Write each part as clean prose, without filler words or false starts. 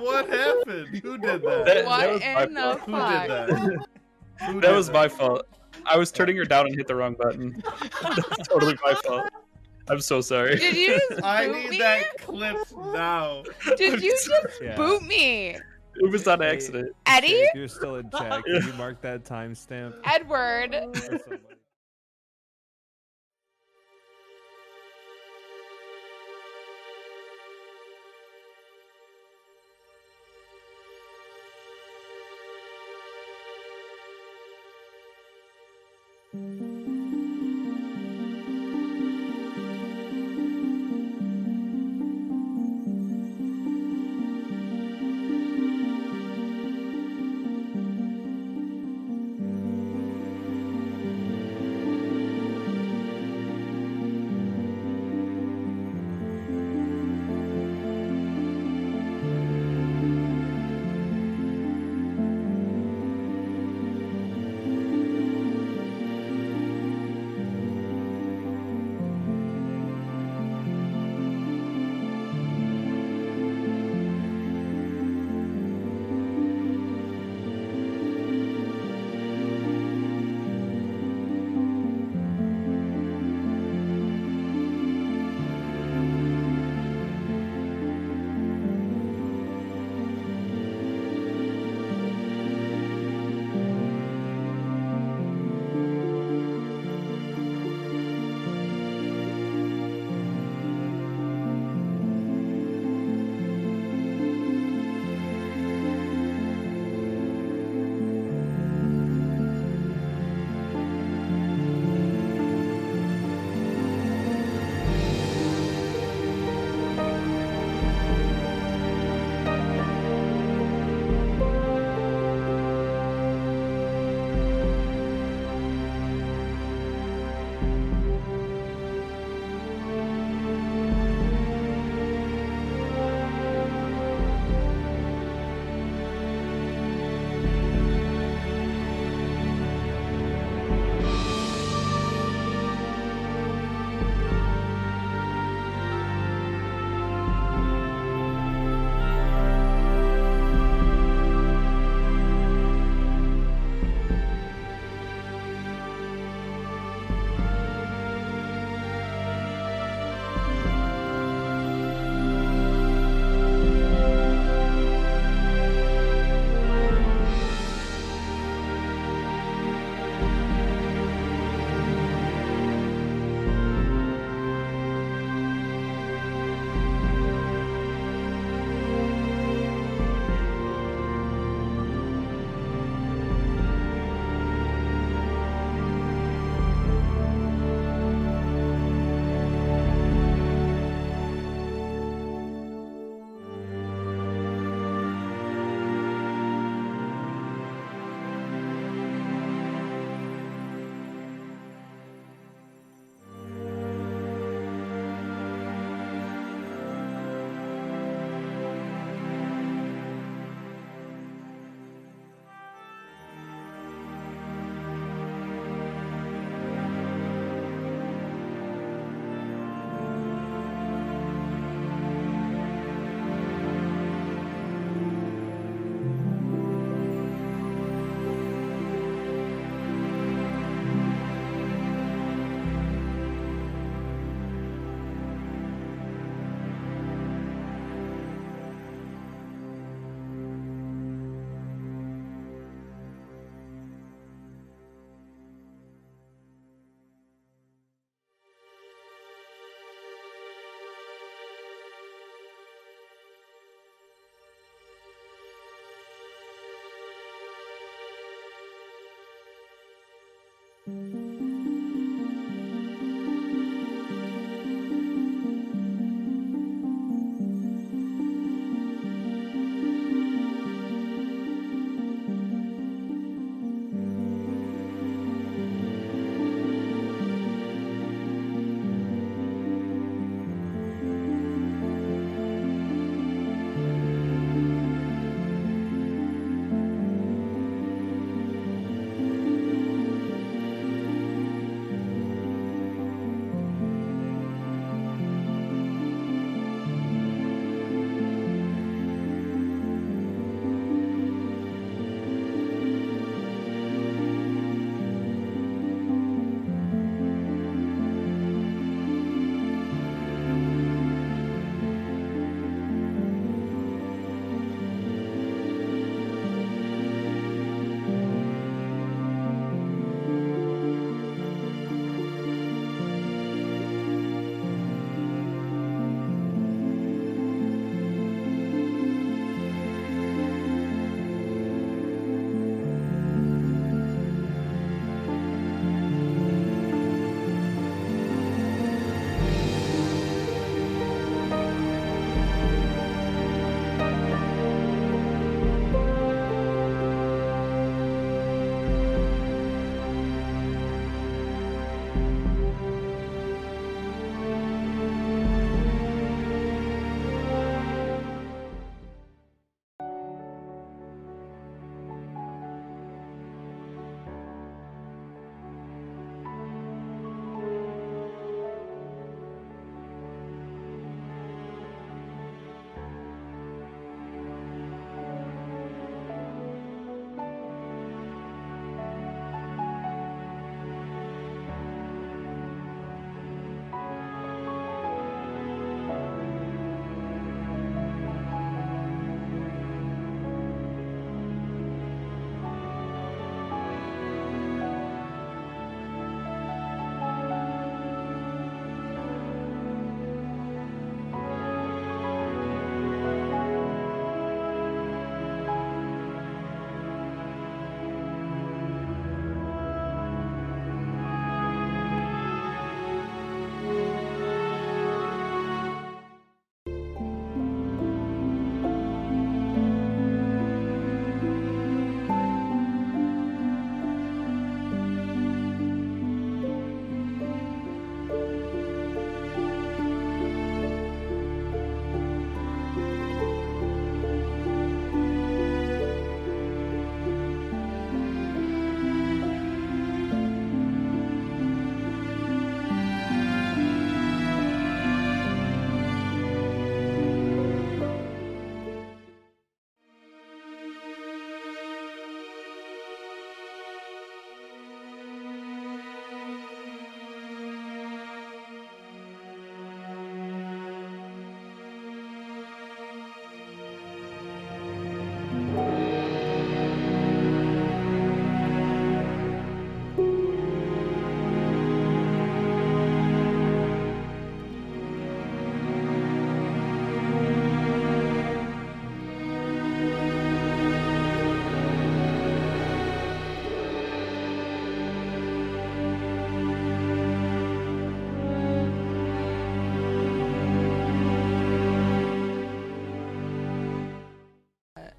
What happened? Who did that? That What was my in the fault. Who fuck? did that? Who That did was my fault. I was turning her down and hit the wrong button. That's totally my fault. I'm so sorry. Did you just I boot need me? that clipped now. Did you just Yeah. boot me? It was on accident. Eddie? Jake, you're still in chat. Can you mark that timestamp? Edward. for somebody?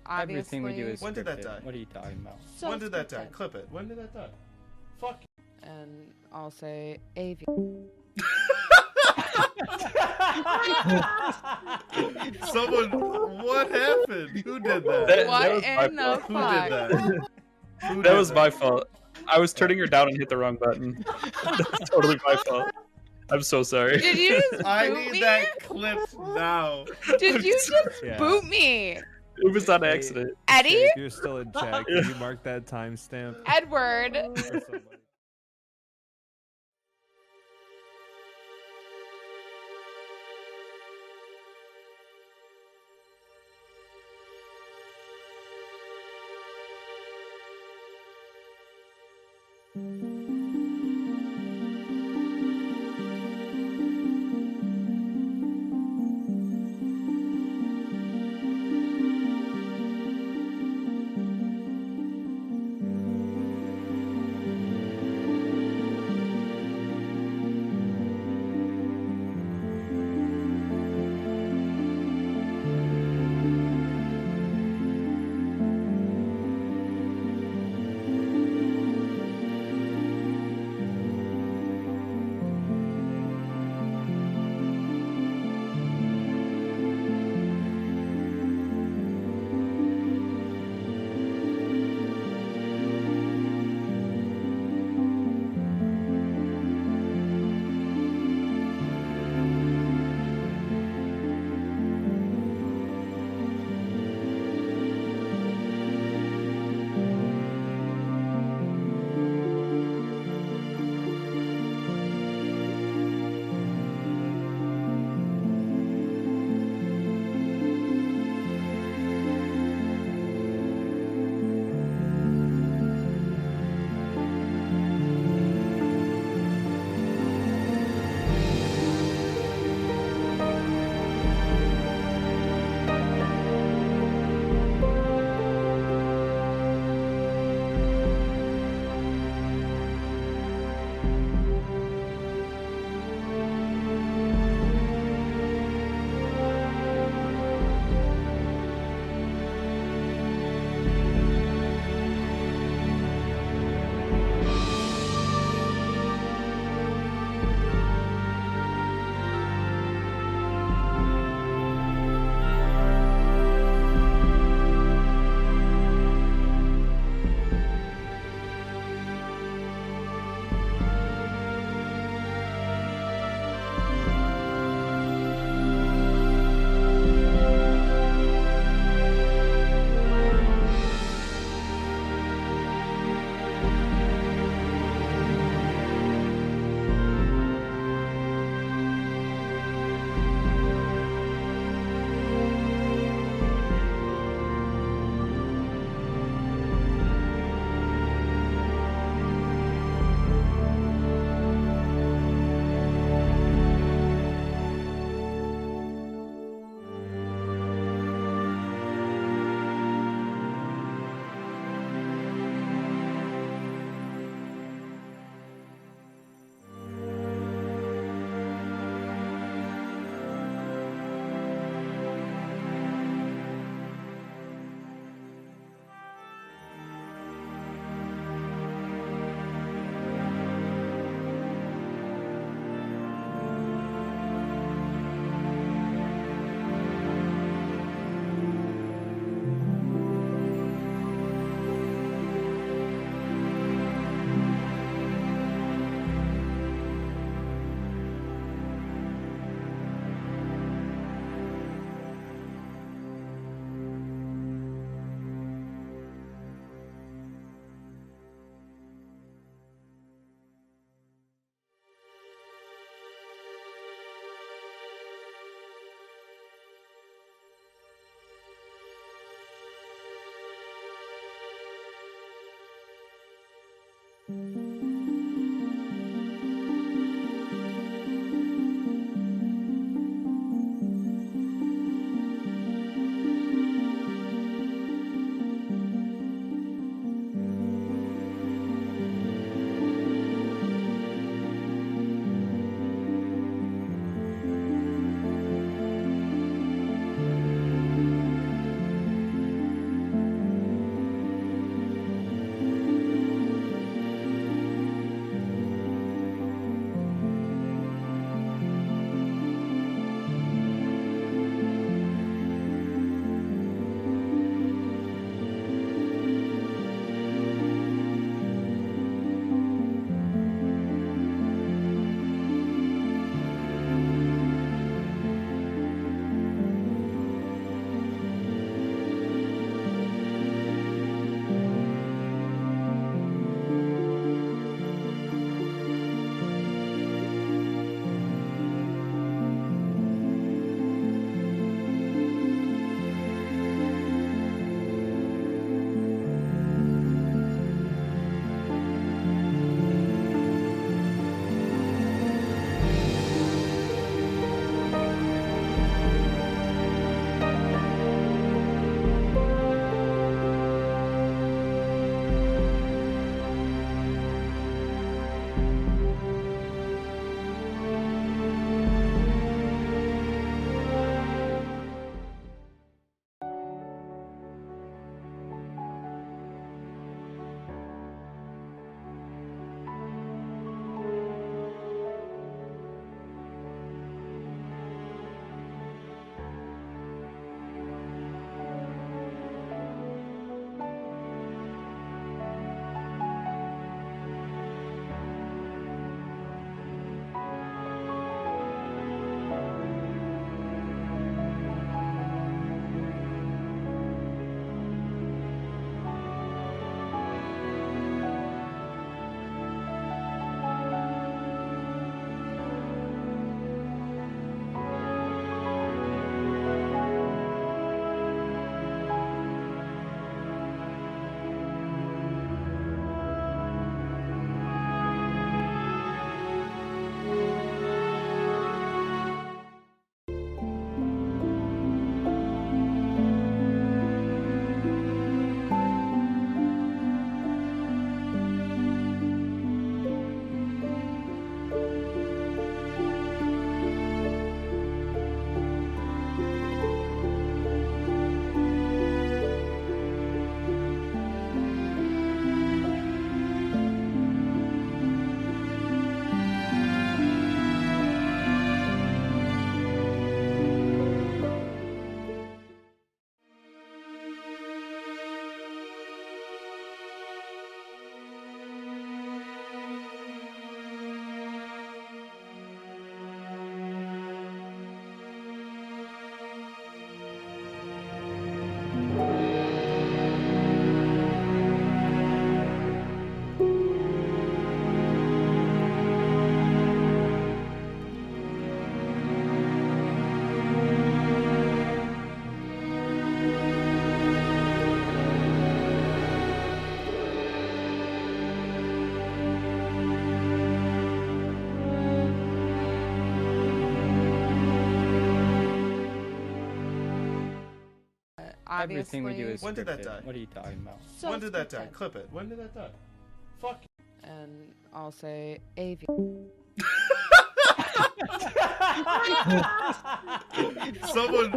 obviously. Everything we do is When did that scripted. die? What are you talking about? So when did that die? scripted. Clip it. When did that die? Fuck. And I'll say AV. Someone. What happened? Who did that? That What was my in the fault. Who fuck? did that? Who That did was my fault. I was turning her down and hit the wrong button. That's totally my fault. I'm so sorry. Did you just I boot need me? that clipped now. Did you just Yeah. boot me? It was on accident. Eddie? If you're still in chat, can you mark that timestamp? Edward. for somebody? obviously. Everything we do is When did that scripted. die? What are you talking about? So When did that die? scripted. Clip it. When did that die? Fuck. And I'll say avian. Someone.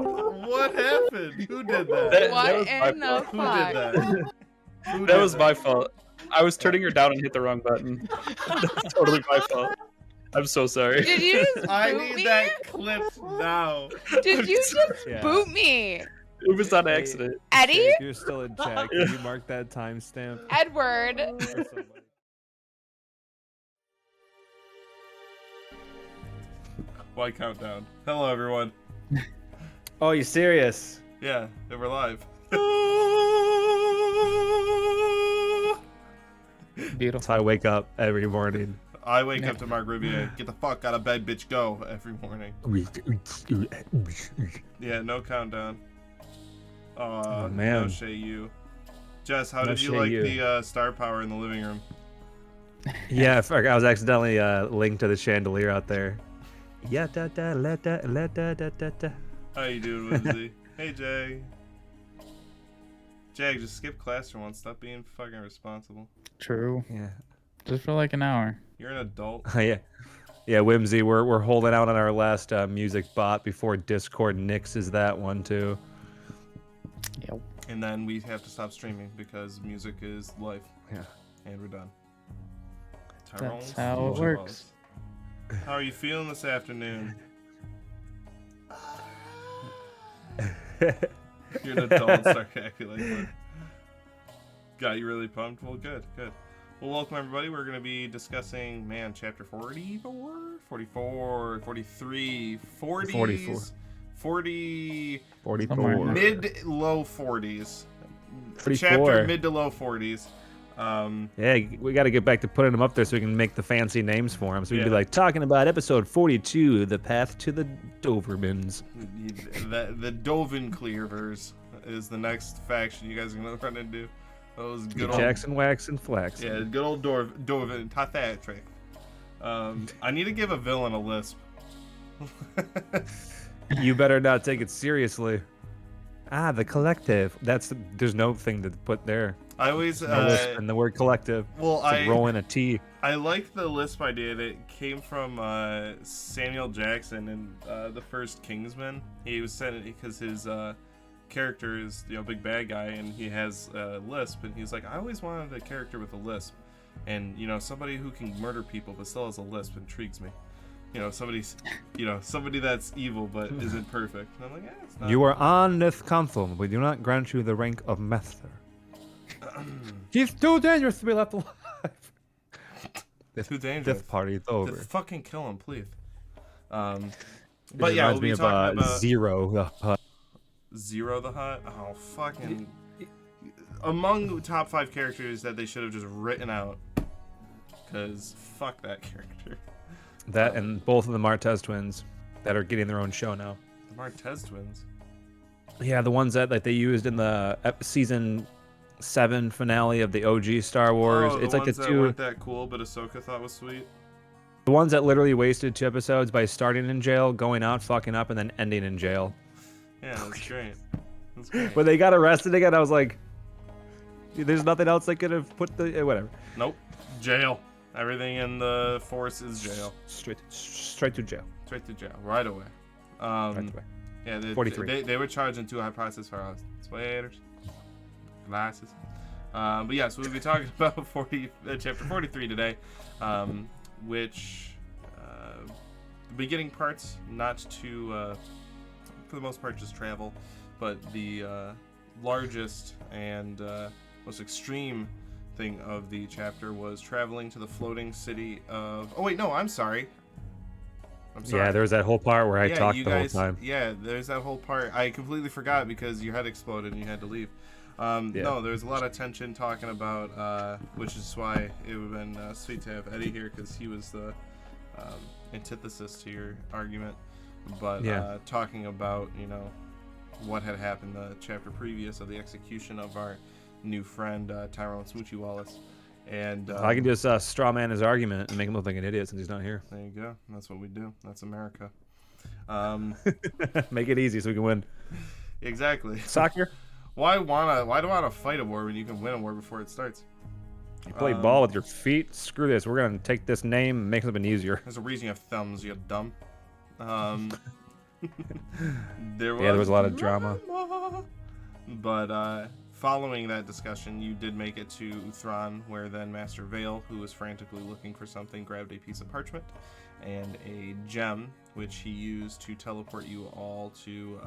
What happened? Who did that? That What was my in the fault. Who fuck? did that? Who That did was my fault. I was turning her down and hit the wrong button. That's totally my fault. I'm so sorry. Did you just I boot need me? that clipped now. Did you just Yeah. boot me? It was on accident. Eddie? If you're still in chat, can you mark that timestamp? Edward. Or somebody? Why countdown? Hello, everyone. Oh, you serious? Yeah, we're live. Beautiful. That's how I wake up every morning. I wake up to Mark Riviere. Get the fuck out of bed, bitch. Go every morning. Yeah, no countdown. Oh, No man. Shay you. Jess, how No did you Shay like you. the star power in the living room? Yeah, fuck, I was accidentally linked to the chandelier out there. Yeah, da da la da la da da da da. How you doing, Whimsy? Hey, Jay. Jag, just skip class for once. Stop being fucking responsible. True. Yeah. Just for like an hour. You're an adult. Yeah. Yeah, Whimsy, we're holding out on our last music bot before Discord nixes that one too. Yep. And then we have to stop streaming because music is life. Yeah. And we're done. That's how it Smoochie works. Balls. How are you feeling this afternoon? You're an adult and start acting like one. Got you really pumped? Well, good, good. Well, welcome everybody. We're going to be discussing, man, chapter 44, 44, 43, 40s, 44. 40, 44. mid-low 40s. 44. Chapter mid to low 40s. Yeah, we got to get back to putting them up there so we can make the fancy names for them. So we can be Yeah. like talking about episode 42, the path to the Dobermans. The Dovin Cleavers is the next faction you guys are going to run into. Those The good old... Jackson, Wax, and Flax. Yeah, good old Dovin Tathatrick. I need to give a villain a lisp. You better not take it seriously. Ah, the collective. There's no thing to put there. I always... No lisp in the word collective. well, It's like rolling a T. I like the lisp idea. It came from Samuel Jackson in the first Kingsman. He was sent because his character is big bad guy, and he has a lisp, and he's like, I always wanted a character with a lisp, and somebody who can murder people but still has a lisp intrigues me. Somebody that's evil but isn't perfect. And I'm like, it's not. You are on this council. We do not grant you the rank of master. He's too dangerous to be left alive. Too dangerous. Fifth party is To over. fucking kill him, please. But It yeah, we'll reminds be me of talking about Zero. The Hutt. Zero the Hutt. Oh, fucking. Among the top 5 characters that they should have just written out. Because fuck that character. That and both of the Martez twins that are getting their own show now. The Martez twins. Yeah, the ones that they used in the season 7 finale of the OG Star Wars. Oh, It's the like the ones that two, weren't that cool, but Ahsoka thought was sweet. the ones that literally wasted 2 episodes by starting in jail, going out, fucking up, and then ending in jail. Yeah, that's great. That's great. When they got arrested again, I was like, "There's nothing else they could have put the whatever." Nope. Jail. Everything in the Force is jail. Straight to jail. Straight to jail. Right away. Right away. Yeah, 43. They were charging too high prices for sweaters, glasses. But yeah, so we'll be talking about chapter 43 today, which the beginning parts, not to, for the most part, just travel, but the largest and most extreme thing of the chapter was traveling to the floating city of... Oh wait, no, I'm sorry. Yeah, there was that whole part where I Yeah, talked you the guys, whole time. Yeah, there's that whole part. I completely forgot because your head exploded and you had to leave. Yeah. No, there's a lot of tension talking about, which is why it would have been sweet to have Eddie here because he was the antithesis to your argument. But Yeah. talking about, what had happened the chapter previous of the execution of our new friend, Tyrone Smoochie Wallace. And I can just straw man his argument and make him look like an idiot since he's not here. there you go. That's what we do. That's America. Make it easy so we can win. Exactly. Soccer? Why do I wanna fight a war when you can win a war before it starts? You play ball with your feet. Screw this. We're gonna take this name and make something easier. There's a reason you have thumbs, you dumb. There was a lot of drama. But following that discussion, you did make it to Thrawn, where then Master Vale, who was frantically looking for something, grabbed a piece of parchment and a gem, which he used to teleport you all to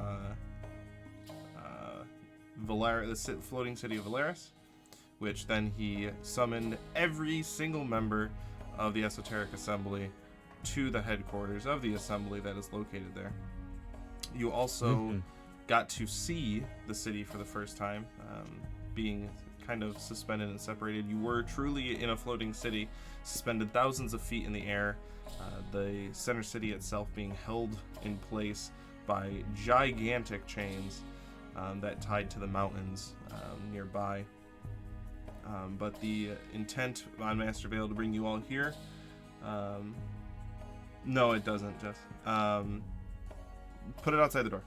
the floating city of Valeris, which then he summoned every single member of the Esoteric Assembly to the headquarters of the Assembly that is located there. You also got to see the city for the first time, being kind of suspended and separated. You were truly in a floating city, suspended thousands of feet in the air, the center city itself being held in place by gigantic chains that tied to the mountains nearby. But the intent on Master Vale to bring you all here, no, it doesn't, Jess. Put it outside the door.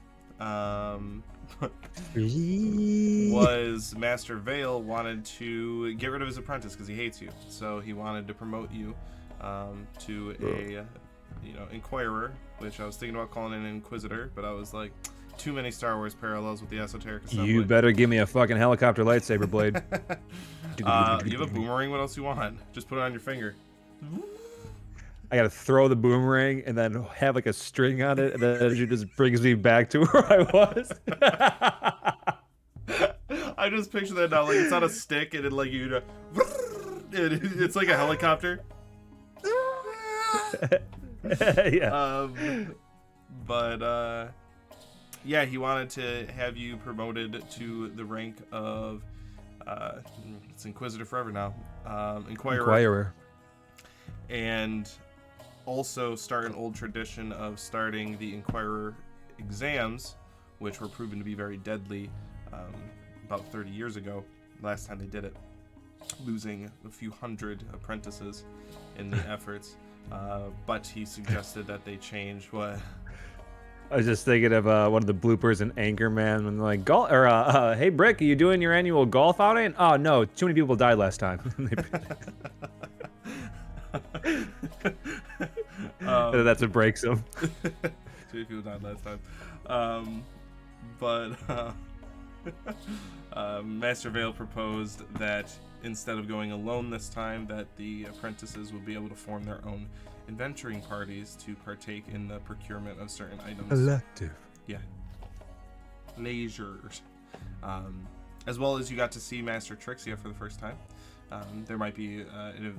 Was Master Vale wanted to get rid of his apprentice because he hates you, so he wanted to promote you to a inquirer, which I was thinking about calling an inquisitor, but I was like, too many Star Wars parallels with the Esoteric Assembly. You better give me a fucking helicopter lightsaber blade. You have a boomerang. What else you want? Just put it on your finger. I gotta throw the boomerang and then have like a string on it, and then it just brings me back to where I was. I just picture that now, like it's on a stick, and it's like a helicopter. Yeah. Yeah, he wanted to have you promoted to the rank of it's Inquisitor forever now, Inquirer. And also start an old tradition of starting the Inquirer exams, which were proven to be very deadly about 30 years ago, last time they did it, losing a few hundred apprentices in the efforts. But he suggested that they change what... I was just thinking of one of the bloopers in Anchorman when they're like, hey Brick, are you doing your annual golf outing? Oh no, too many people died last time. That's what breaks them. Too many people died last time. Master Vale proposed that instead of going alone this time, that the apprentices would be able to form their own adventuring parties to partake in the procurement of certain items. Collective. Yeah. Leisures. As well as you got to see Master Trixia for the first time. There might be a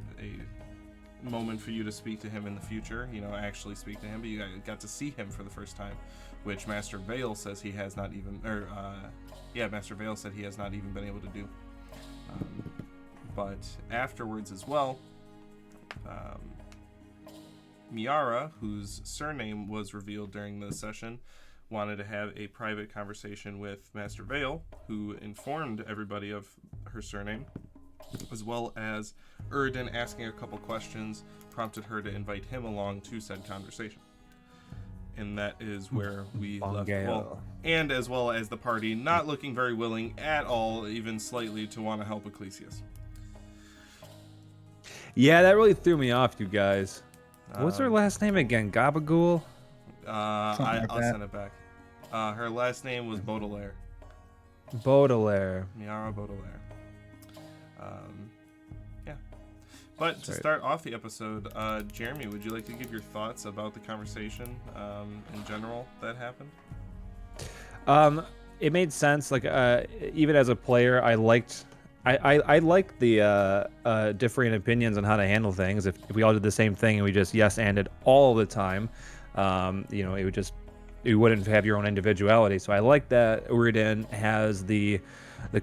moment for you to speak to him in the future, actually speak to him, but you got to see him for the first time, which Master Vale says he has not even, Master Vale said he has not even been able to do. But afterwards as well, Miara, whose surname was revealed during the session, wanted to have a private conversation with Master Vale, who informed everybody of her surname, as well as Erden asking a couple questions prompted her to invite him along to said conversation. And that is where we left. Well, and as well as the party not looking very willing at all, even slightly, to want to help Ecclesias. Yeah, that really threw me off, you guys. What's her last name again? Gabagool? I'll send it back. Her last name was Baudelaire. Miara Baudelaire. Yeah. But to start off the episode, Jeremy, would you like to give your thoughts about the conversation in general that happened? It made sense. Like, even as a player, I liked the differing opinions on how to handle things. If we all did the same thing and we just yes-anded all the time, you wouldn't have your own individuality. So I like that Uridan has the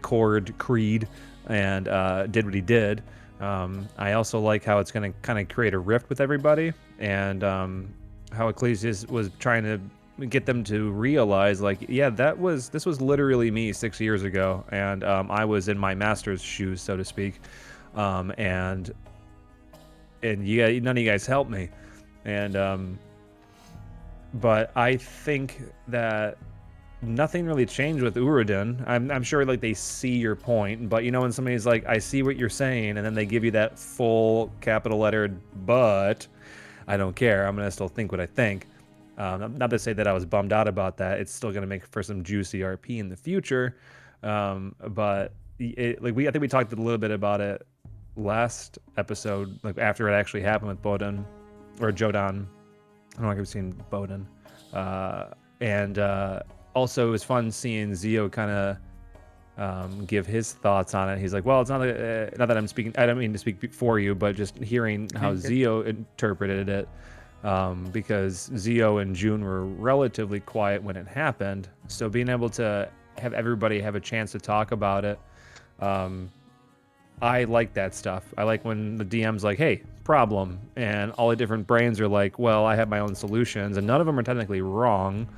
Cord creed and did what he did. I also like how it's going to kind of create a rift with everybody, and how Ecclesias was trying to get them to realize, like, yeah, this was literally me 6 years ago, and I was in my master's shoes, so to speak, and yeah, none of you guys helped me, and but I think that nothing really changed with Uridin. I'm sure like they see your point, but you know when somebody's like, I see what you're saying, and then they give you that full capital lettered but I don't care. I'm gonna still think what I think. Not to say that I was bummed out about that. It's still gonna make for some juicy RP in the future. But I think we talked a little bit about it last episode, like after it actually happened with Boden or Jodan. I don't know if I've seen Boden. And also it was fun seeing Zio kind of give his thoughts on it. He's like, well, it's not that I'm speaking, I don't mean to speak for you, but just hearing how Zio interpreted it, because Zio and June were relatively quiet when it happened. So being able to have everybody have a chance to talk about it, I like that stuff. I like when the DM's like, hey, problem, and all the different brains are like, well, I have my own solutions, and none of them are technically wrong.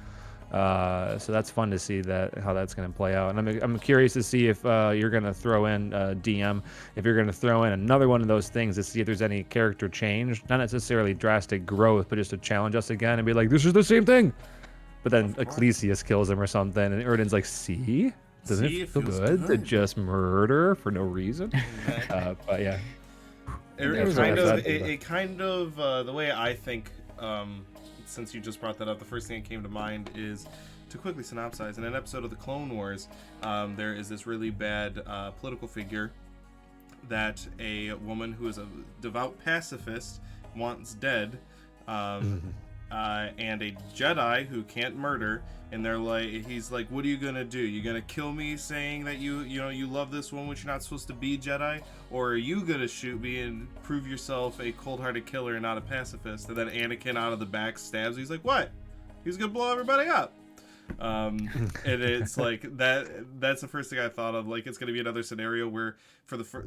So that's fun to see how that's going to play out. And I'm curious to see if you're going to throw in DM, if you're going to throw in another one of those things to see if there's any character change, not necessarily drastic growth, but just to challenge us again and be like, this is the same thing. But then Ecclesias kills him or something, and Erdin's like, see? Doesn't it feel good to just murder for no reason? But yeah. It kind of the way I think, since you just brought that up, the first thing that came to mind is to quickly synopsize. In an episode of the Clone Wars, there is this really bad political figure that a woman who is a devout pacifist wants dead, and a Jedi who can't murder. And they're like, he's like, what are you gonna do? You gonna kill me saying that you love this woman which you're not supposed to be, Jedi? Or are you gonna shoot me and prove yourself a cold-hearted killer and not a pacifist? And then Anakin out of the back stabs. He's like, what? He's gonna blow everybody up. And it's like that's the first thing I thought of. Like, it's gonna be another scenario where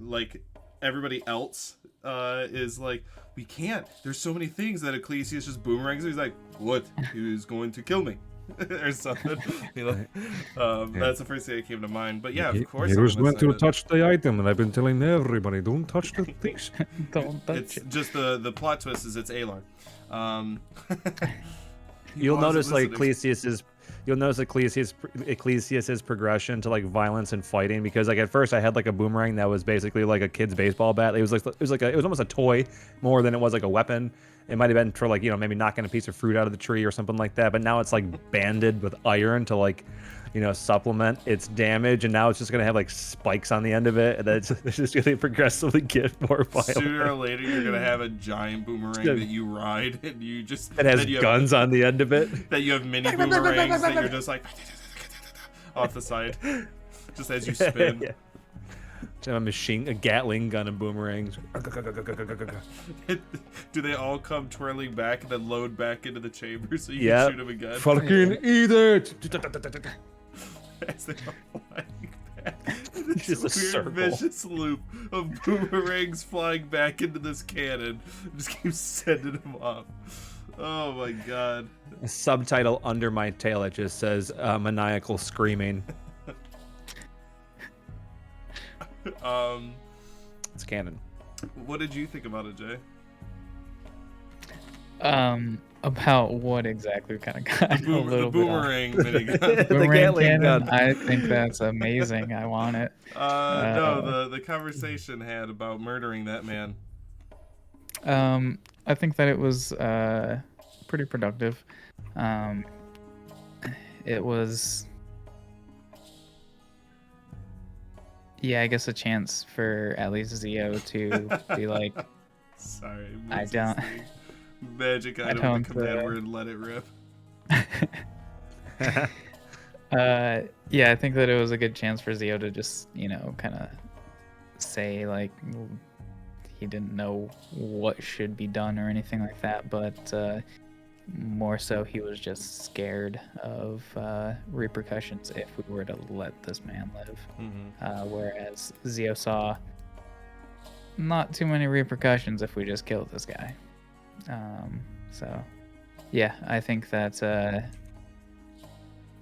like everybody else is like, we can't. There's so many things that Ecclesias just boomerangs. He's like, what? He's going to kill me. Or something. That's the first thing that came to mind. But yeah, of course. He was going to touch the item, and I've been telling everybody, don't touch the things. Don't touch It's it. just the plot twist is it's Alar. You'll notice like Ecclesias's progression to like violence and fighting, because like at first I had like a boomerang that was basically like a kid's baseball bat. It was almost a toy more than it was like a weapon. It might have been for like, maybe knocking a piece of fruit out of the tree or something like that. But now it's like banded with iron to like, supplement its damage. And now it's just going to have like spikes on the end of it. And then it's just going to progressively get more violent. Sooner or later, you're going to have a giant boomerang that you ride. And you just... It has guns on the end of it. That you have mini boomerangs that you're just like... off the side. Just as you spin. Yeah. A Gatling gun and boomerangs. Do they all come twirling back and then load back into the chamber so you can shoot them again? Fucking eat it! As they are flying back. This Just a weird circle. vicious loop of boomerangs flying back into this cannon. Just keep sending them off. Oh my god. A subtitle under my tail, it just says maniacal screaming. It's canon. What did you think about it, Jay? About what exactly? We kind of got a little The boomerang minigun. The Boomerang Gatling cannon. gun. I think that's amazing. I want it. No, the conversation had about murdering that man. I think that it was pretty productive. It was, I guess, a chance for at least Zio to be like, Sorry, I don't- magic I item don't, the command word, let it rip. I think that it was a good chance for Zio to just, kind of say like he didn't know what should be done or anything like that, but more so he was just scared of repercussions if we were to let this man live. Whereas Zio saw not too many repercussions if we just killed this guy. I think that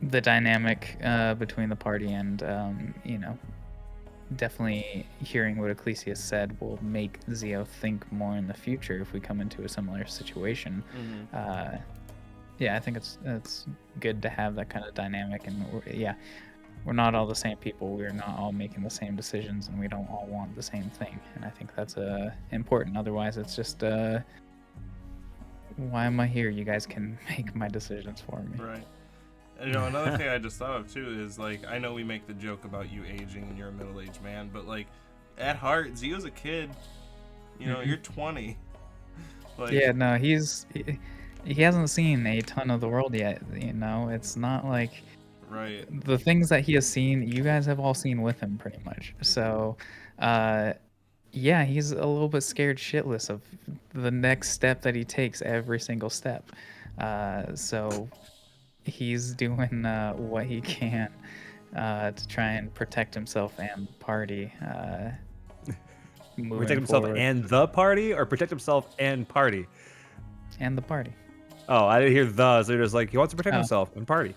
the dynamic between the party and definitely hearing what Ecclesias said will make Zio think more in the future if we come into a similar situation. yeah, I think it's good to have that kind of dynamic, and we're not all the same people. We're not all making the same decisions, and we don't all want the same thing. And I think that's important. Otherwise, it's just why am I here? You guys can make my decisions for me. Right. And, another thing I just thought of too is like, I know we make the joke about you aging and you're a middle-aged man, but like at heart, Zio's a kid. You're 20. Like, Yeah, no, he hasn't seen a ton of the world yet. It's not like right. the things that he has seen, you guys have all seen with him pretty much. So, yeah, he's a little bit scared shitless of the next step that he takes every single step. So he's doing what he can to try and protect himself and the party. Moving Protect himself forward. and the party, or protect himself and party? And the party. Oh, I didn't hear the. So they're just like, he wants to protect Oh. himself and party.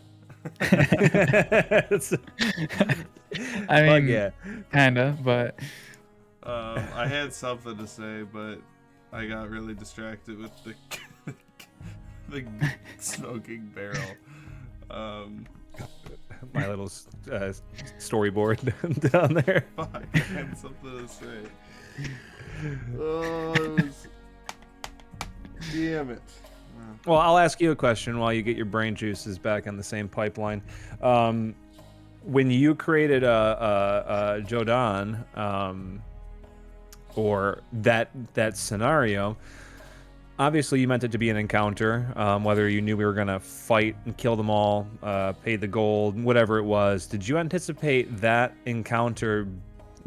I mean, yeah. kinda, but I had something to say, but I got really distracted with the smoking barrel. My little storyboard down there. Fuck, I had something to say. Oh, it was... Damn it. Well, I'll ask you a question while you get your brain juices back on the same pipeline. When you created a Jodan, or that scenario, obviously you meant it to be an encounter. Whether you knew we were gonna fight and kill them all, pay the gold, whatever it was, did you anticipate that encounter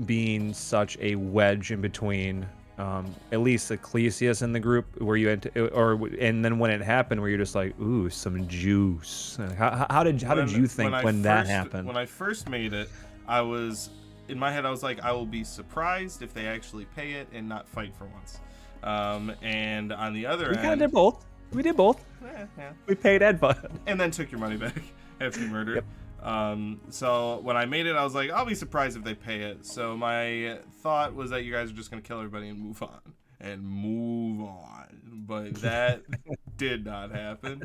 being such a wedge in between? At least Ecclesias in the group, where you and then when it happened, where you're just like, ooh, some juice. How did you think when that happened? When I first made it, I was in my head. I was like, I will be surprised if they actually pay it and not fight for once. And on the other We kind of end, did both. We did both. yeah. We paid Ed, but And then took your money back after you murdered. Yep. So when I made it, I was like, I'll be surprised if they pay it. So my thought was that you guys are just gonna kill everybody and move on. But that did not happen.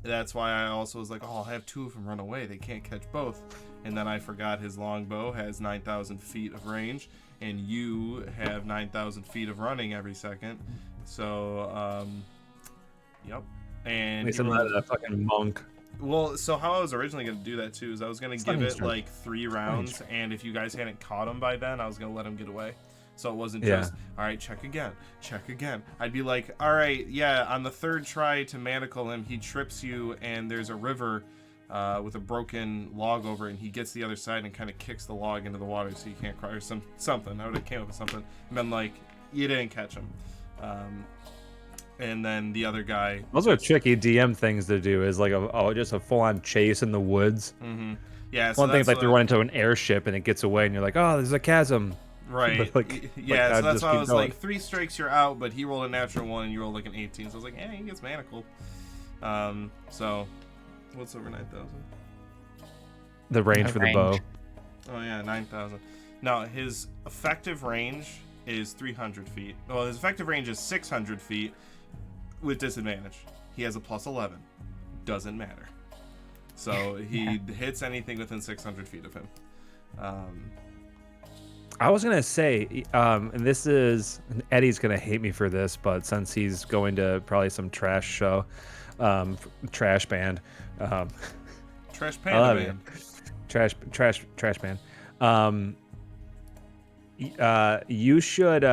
That's why I also was like, oh, I'll have two of them run away. They can't catch both. And then I forgot his longbow has 9,000 feet of range, and you have 9,000 feet of running every second. So, yep. And at least I'm not a fucking monk. well, so how I was originally going to do that too is I was going to give it like 3 rounds, and if you guys hadn't caught him by then, I was going to let him get away. So it wasn't just, all right, check again. I'd be like, all right, yeah, on the 3rd try to manacle him, he trips you, and there's a river with a broken log over it, and he gets the other side and kind of kicks the log into the water so you can't cry, or something. I would have came up with something. And then, like, you didn't catch him. And then the other guy... Those are tricky DM things to do, is like just a full-on chase in the woods. Mm-hmm. Yeah, so One thing is like that's they run into an airship and it gets away and you're like, oh, there's a chasm. Right. Like, yeah, like, so that's just why I keep was going. like, 3 strikes, you're out, but he rolled a natural 1 and you rolled like an 18. So I was like, he gets manacled. So, what's over 9,000? The range for the bow. Range. Oh, yeah, 9,000. No, his effective range is 300 feet. Well, his effective range is 600 feet with disadvantage. He has a plus 11. Doesn't matter. So he hits anything within 600 feet of him. I was gonna say, and this is Eddie's gonna hate me for this, but since he's going to probably some trash show, trash band, Trash I love Panda Man. trash band. You should,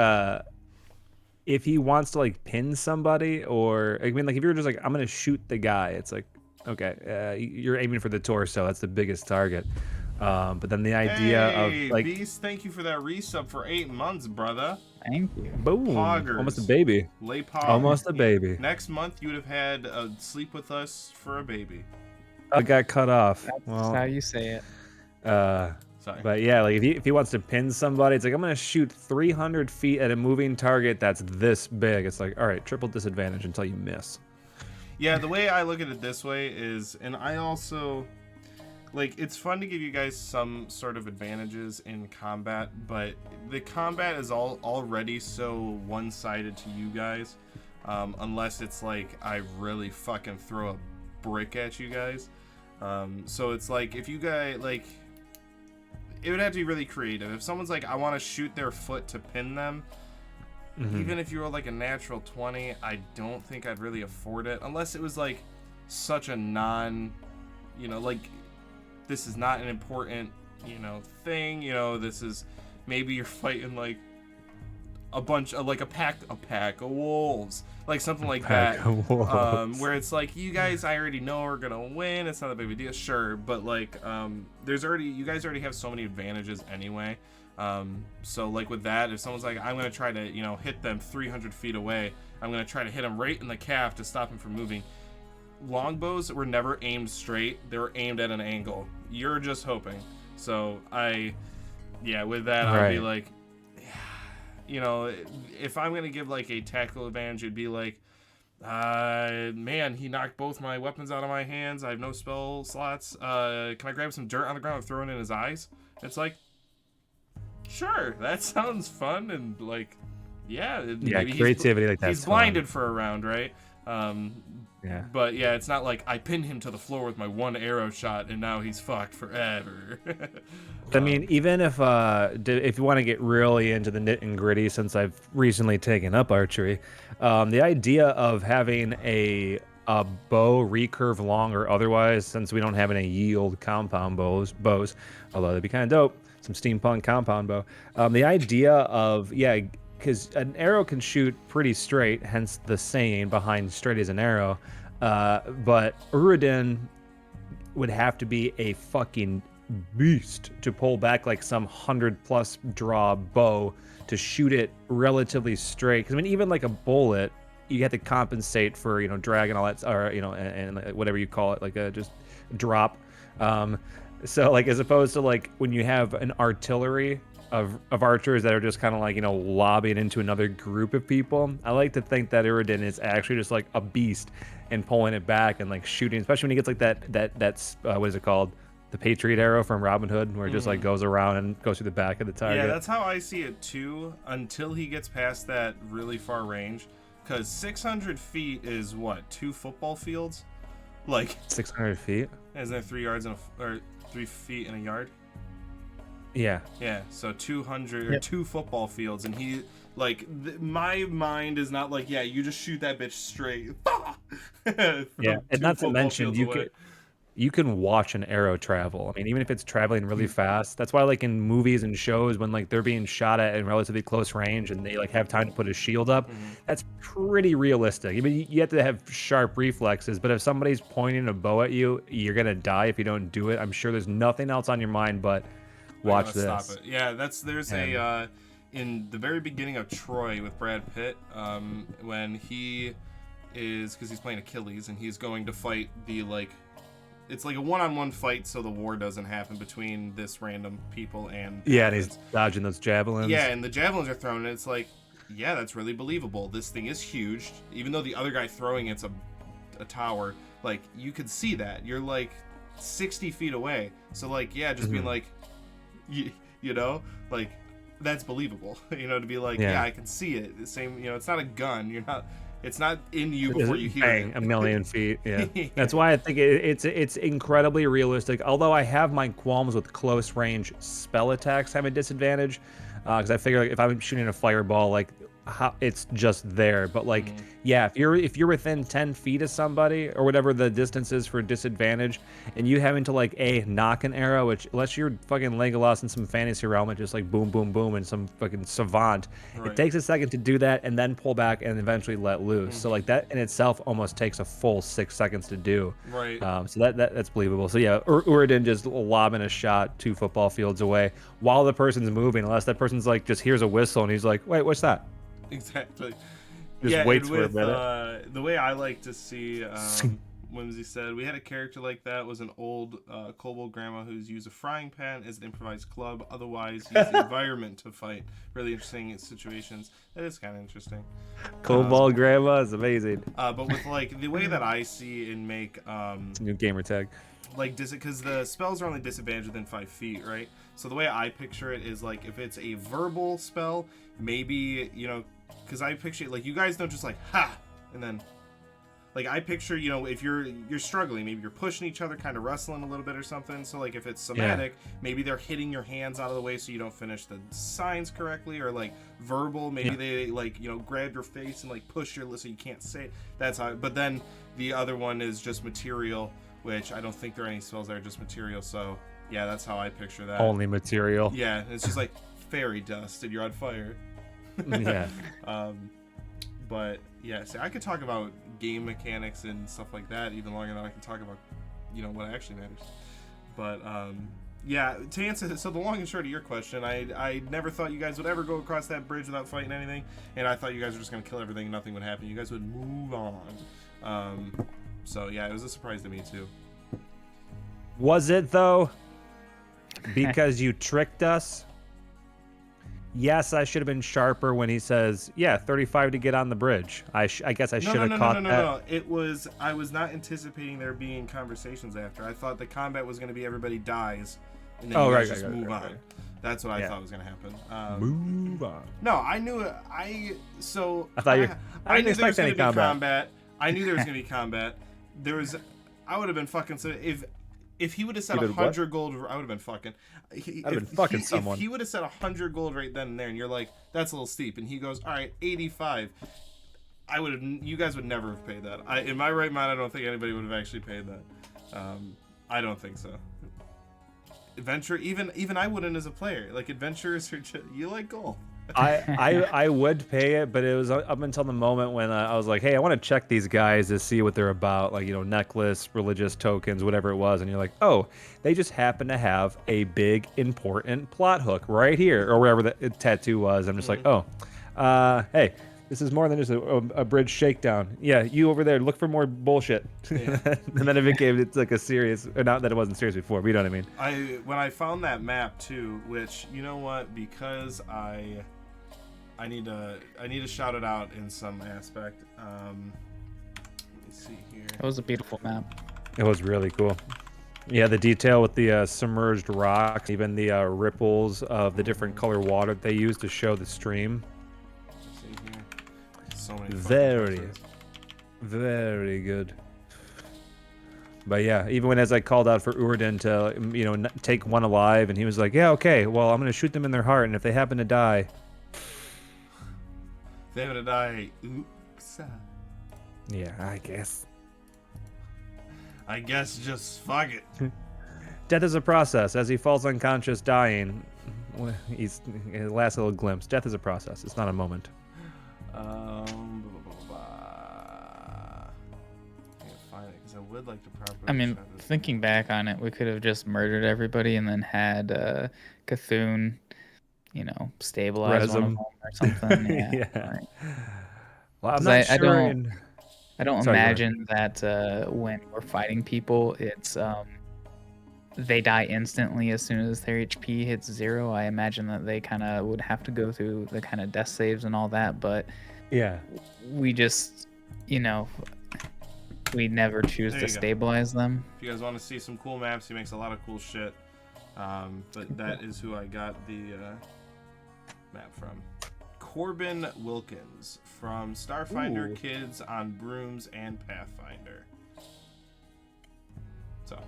if he wants to like pin somebody, or I mean, like if you're just like, I'm gonna shoot the guy, it's like, okay, you're aiming for the torso. That's the biggest target. But then the idea Hey, of like, Beast, thank you for that resub for 8 months, brother. Thank you. boom, Poggers. almost a baby, Lay pog. almost a baby. Next month, you would have had Sleep With Us for a baby. I got cut off. That's Well, how you say it. Sorry. but yeah, like if he wants to pin somebody, it's like, I'm gonna shoot 300 feet at a moving target that's this big. It's like, all right, triple disadvantage until you miss. Yeah, the way I look at it this way is, and I also, like, it's fun to give you guys some sort of advantages in combat, but the combat is already so one-sided to you guys. unless it's like I really fucking throw a brick at you guys. So it's like if you guys like, it would have to be really creative. If someone's like, I want to shoot their foot to pin them, even if you were like a natural 20, I don't think I'd really afford it unless it was like such a non, you know, like this is not an important, you know, thing. You know, this is maybe you're fighting like a bunch of like a pack of wolves, like something like that, where it's like you guys I already know are gonna win. It's not a big deal, sure, but like you guys already have so many advantages anyway. So like with that, if someone's like, I'm gonna try to, you know, hit them 300 feet away, I'm gonna try to hit them right in the calf to stop him from moving. Longbows were never aimed straight; they were aimed at an angle. You're just hoping. So with that, I'd be like, you know, if I'm gonna give like a tactical advantage, it'd be like, man, he knocked both my weapons out of my hands. I have no spell slots. Can I grab some dirt on the ground and throw it in his eyes? It's like, sure, that sounds fun, and like, maybe creativity like that. He's blinded for a round, right? Yeah. But yeah, it's not like I pinned him to the floor with my one arrow shot and now he's fucked forever. I mean, even if you want to get really into the nit and gritty, since I've recently taken up archery, the idea of having a bow recurve long or otherwise, since we don't have any yield compound bows, although that'd be kind of dope, some steampunk compound bow. The idea of because an arrow can shoot pretty straight, hence the saying behind straight as an arrow. But Uridin would have to be a fucking beast to pull back like some 100+ draw bow to shoot it relatively straight. Because I mean, even like a bullet, you have to compensate for, you know, drag and all that, or, you know, and whatever you call it, like a just drop. So like, as opposed to like when you have an artillery of archers that are just kind of like, you know, lobbying into another group of people, I like to think that Uridin is actually just like a beast and pulling it back and like shooting, especially when he gets like that's what is it called, the Patriot arrow from Robin Hood, where it just like goes around and goes through the back of the target. Yeah, that's how I see it too, until he gets past that really far range, because 600 feet is what, 2 football fields? Like 600 feet? Isn't there 3 yards or 3 feet in a yard? Yeah. Yeah, so 200 or 2 football fields, and he like my mind is not like, yeah, you just shoot that bitch straight. Yeah, and not to mention you can watch an arrow travel. I mean, even if it's traveling really fast, that's why like in movies and shows when like they're being shot at in relatively close range and they like have time to put a shield up, that's pretty realistic. I mean, you have to have sharp reflexes, but if somebody's pointing a bow at you, you're gonna die if you don't do it. I'm sure there's nothing else on your mind but watch this. Stop it. Yeah, there's a in the very beginning of Troy with Brad Pitt, when he is, because he's playing Achilles and he's going to fight the like, it's like a one-on-one fight, so the war doesn't happen between this random people and and he's dodging those javelins. Yeah, and the javelins are thrown, and it's like, yeah, that's really believable. This thing is huge, even though the other guy throwing it's a tower. Like, you could see that you're like 60 feet away, so like, yeah, just being like, you know, like, that's believable. You know, to be like, yeah, I can see it. The same, you know, it's not a gun. It's not in you before you hear it. A million feet. Yeah. That's why I think it's incredibly realistic. Although I have my qualms with close range spell attacks having a disadvantage, because I figure like if I'm shooting a fireball, like it's just there. But like, yeah, if you're within 10 feet of somebody or whatever the distance is for disadvantage, and you having to like knock an arrow, which unless you're fucking Legolas in some fantasy realm and just like boom boom boom and some fucking savant, it takes a second to do that and then pull back and eventually let loose. So like that in itself almost takes a full 6 seconds to do. Right. So that's believable. So yeah, Uridin just lobbing a shot 2 football fields away while the person's moving, unless that person's like just hears a whistle and he's like, wait, what's that? Exactly. Just waits for a minute. The way I like to see, Whimsy said, we had a character like that, was an old kobold grandma who's used a frying pan as an improvised club, otherwise used the environment to fight. Really interesting situations. That is kind of interesting. Kobold grandma is amazing. But with like the way that I see and make it's a new gamer tag. Like, because the spells are only disadvantaged within 5 feet, right? So the way I picture it is like, if it's a verbal spell, maybe, you know, because I picture it like, you guys don't just like, ha, and then like I picture, you know, if you're struggling, maybe you're pushing each other, kind of wrestling a little bit or something. So like if it's somatic, maybe they're hitting your hands out of the way so you don't finish the signs correctly, or like verbal, maybe they like, you know, grab your face and like push your lips so you can't say it. That's how. But then the other one is just material, which I don't think there are any spells that are just material. So yeah, that's how I picture that. Only material. Yeah, it's just like fairy dust and you're on fire. Yeah. But yeah, see, I could talk about game mechanics and stuff like that even longer than I can talk about, you know, what actually matters. But yeah, to answer, so the long and short of your question, I never thought you guys would ever go across that bridge without fighting anything, and I thought you guys were just gonna kill everything and nothing would happen. You guys would move on. So yeah, it was a surprise to me too. Was it though? Because you tricked us? Yes, I should have been sharper when he says, yeah, 35 to get on the bridge. I guess I should have caught that. No. It was, I was not anticipating there being conversations after. I thought the combat was going to be everybody dies, and then you guys just move on. That's what I thought was going to happen. Move on. No, I knew it. I thought you. I didn't knew there was expect any gonna be combat. I knew there was going to be combat. There was, I would have been fucking, so if he would have said You did 100 gold, I would have been fucking. I'd have been fucking someone. If he would have said 100 gold right then and there, and you're like, that's a little steep, and he goes, all right, 85. I would have. You guys would never have paid that. In my right mind, I don't think anybody would have actually paid that. I don't think so. Adventure, even I wouldn't as a player. Like adventurers are just, you like gold. I would pay it, but it was up until the moment when I was like, hey, I want to check these guys to see what they're about, like, you know, necklace, religious tokens, whatever it was, and you're like, oh, they just happen to have a big important plot hook right here, or wherever the tattoo was. I'm just like, oh, hey, this is more than just a bridge shakedown. Yeah, you over there, look for more bullshit. Yeah. And then it became, it's like a serious, or not that it wasn't serious before, but you know what I mean. When I found that map too, which, you know what, because I need to shout it out in some aspect. Let me see here. It was a beautiful map. It was really cool. Yeah, the detail with the submerged rocks, even the ripples of the different color water that they use to show the stream. Let's see here. So many Very, fucking very good. But yeah, even when as I called out for Urdin to, you know, take one alive, and he was like, yeah, okay, well, I'm gonna shoot them in their heart, and if they happen to die. They would die. Oops. Yeah, I guess. I guess just fuck it. Death is a process. As he falls unconscious, dying, it lasts a little glimpse. Death is a process. It's not a moment. I can't find it because I would like to properly. I mean, shout it. thinking back on it, we could have just murdered everybody and then had Cthulhu, you know, stabilize one of them or something. Yeah. Yeah. Right. Well, I'm 'Cause not I sure. I don't Sorry, go ahead. imagine that when we're fighting people, it's they die instantly as soon as their HP hits 0. I imagine that they kind of would have to go through the kind of death saves and all that, but Yeah. we just, you know, we never choose There to you go. stabilize them. If you guys want to see some cool maps, he makes a lot of cool shit. But that is who I got the map from. Corbin Wilkins from Starfinder Ooh. Kids on Brooms and Pathfinder. So,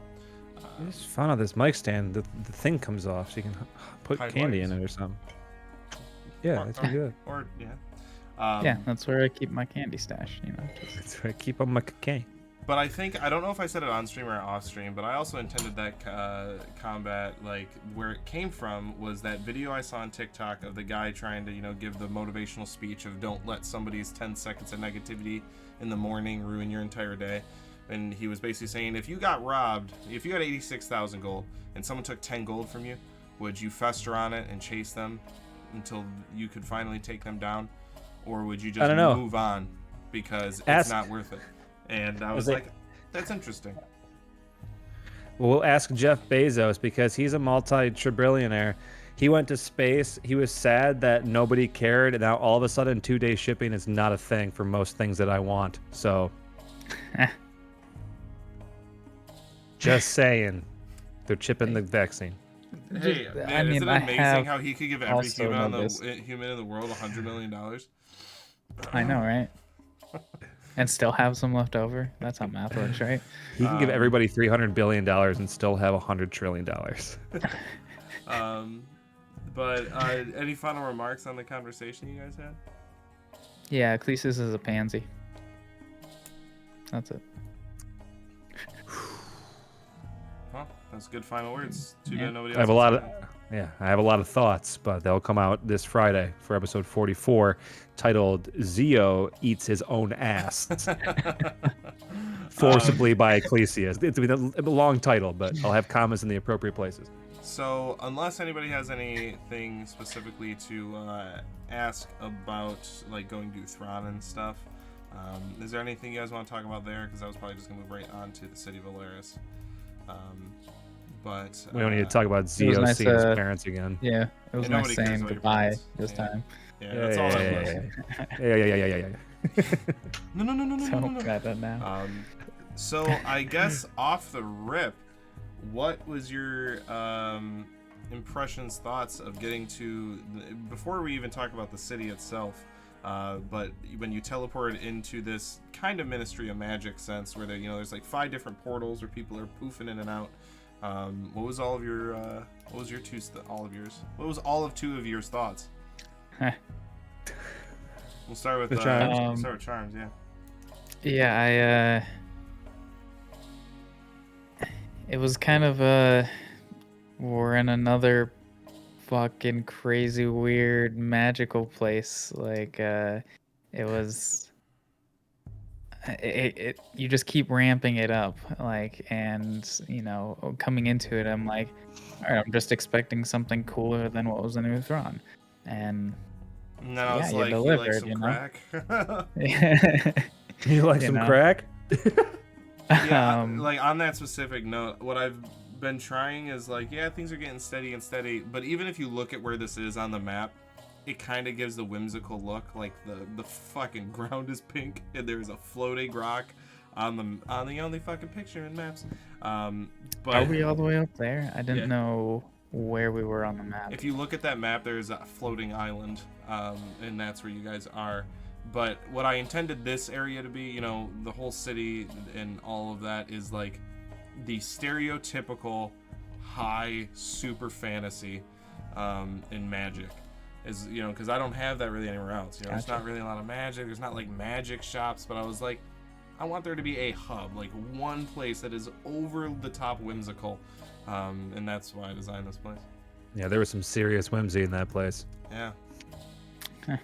It's fun on this mic stand. The thing comes off, so you can put Hide candy lights. in it or something. Yeah, it's pretty good. or yeah. Yeah, that's where I keep my candy stash. You know, just That's where I keep on my cocaine. But I think, I don't know if I said it on stream or off stream, but I also intended that combat, like, where it came from was that video I saw on TikTok of the guy trying to, you know, give the motivational speech of don't let somebody's 10 seconds of negativity in the morning ruin your entire day. And he was basically saying, if you got robbed, if you got 86,000 gold and someone took 10 gold from you, would you fester on it and chase them until you could finally take them down? Or would you I just don't know. move on because it's Ask- not worth it? And I was Was it- like, that's interesting. Well, we'll ask Jeff Bezos because he's a multi-trillionaire. He went to space. He was sad that nobody cared, and now all of a sudden, 2-day shipping is not a thing for most things that I want. So, just saying, they're chipping the vaccine. Hey, Just- man, I mean, isn't it I amazing have how he could give every also human noticed- human in the world $100 million? I know, right? And still have some left over. That's how math works, right? He can give Um, everybody $300 billion and still have $100 trillion. But any final remarks on the conversation you guys had? Yeah, Clesus is a pansy. That's it. Well, that's good final words. Too Yeah. bad nobody I else. have a lot has of said I have a lot of thoughts, but they'll come out this Friday for episode 44, titled "Zio Eats His Own Ass," it. forcibly by Ecclesias. It's a long title, but I'll have comments in the appropriate places. So, unless anybody has anything specifically to ask about, like going to Thrawn and stuff, is there anything you guys want to talk about there? Because I was probably just gonna move right on to the city of Valeris. But We don't need to talk about was Zio nice, seeing his parents again. Yeah, it was And nice nobody cares saying about your goodbye parents. this Yeah. time. Yeah, that's all that was. Yeah. No, no, no, no, no, So no, no. got that now. So I guess off the rip, what was your impressions, thoughts of getting to before we even talk about the city itself? But when you teleported into this kind of Ministry of Magic sense, where there, there's like 5 different portals where people are poofing in and out. What was all of your what was all of 2 of yours thoughts? We'll start with The Charms. we'll start with Charms, yeah. Yeah, it was kind of we're in another fucking crazy, weird, magical place. Like, it was. You just keep ramping it up, like, and coming into it, I'm like, all right, I'm just expecting something cooler than what was in New Thrawn, and And then I was you like, you like delivered, some you know? crack? You like You some know. crack? Yeah, um, like on that specific note, what I've been trying is like, yeah, things are getting steady and steady, but even if you look at where this is on the map, it kind of gives the whimsical look. Like the fucking ground is pink and there's a floating rock on the only fucking picture in maps. But are we all the way up there? I didn't Yeah. know where we were on the map. if you look at that map, there's a floating island, and that's where you guys are. But what I intended this area to be, the whole city and all of that, is like the stereotypical high super fantasy in Magic. Is because I don't have that really anywhere else. There's Gotcha. not really a lot of magic. There's not like magic shops. But I was like, I want there to be a hub, like one place that is over the top whimsical, and that's why I designed this place. Yeah, there was some serious whimsy in that place. Yeah. Huh.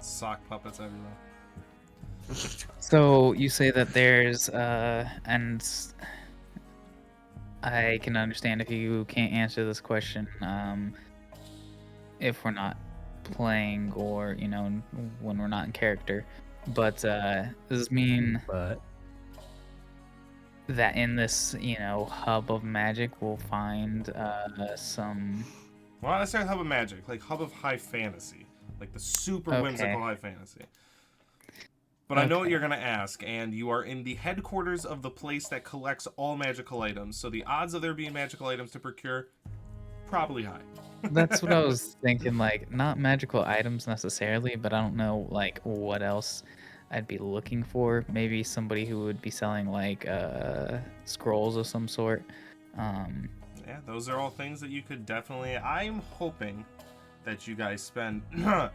Sock puppets everywhere. So you say that there's and I can understand if you can't answer this question if we're not playing or when we're not in character, but does this mean But that in this hub of magic we'll find some Well, not necessarily hub of magic, like hub of high fantasy, like the super Okay. whimsical high fantasy. But I know what Okay. you're gonna ask, and you are in the headquarters of the place that collects all magical items. So the odds of there being magical items to procure, probably high. That's what I was thinking, like not magical items necessarily, but I don't know like what else I'd be looking for. Maybe somebody who would be selling like scrolls of some sort. Yeah, those are all things that you could definitely. I'm hoping that you guys spend a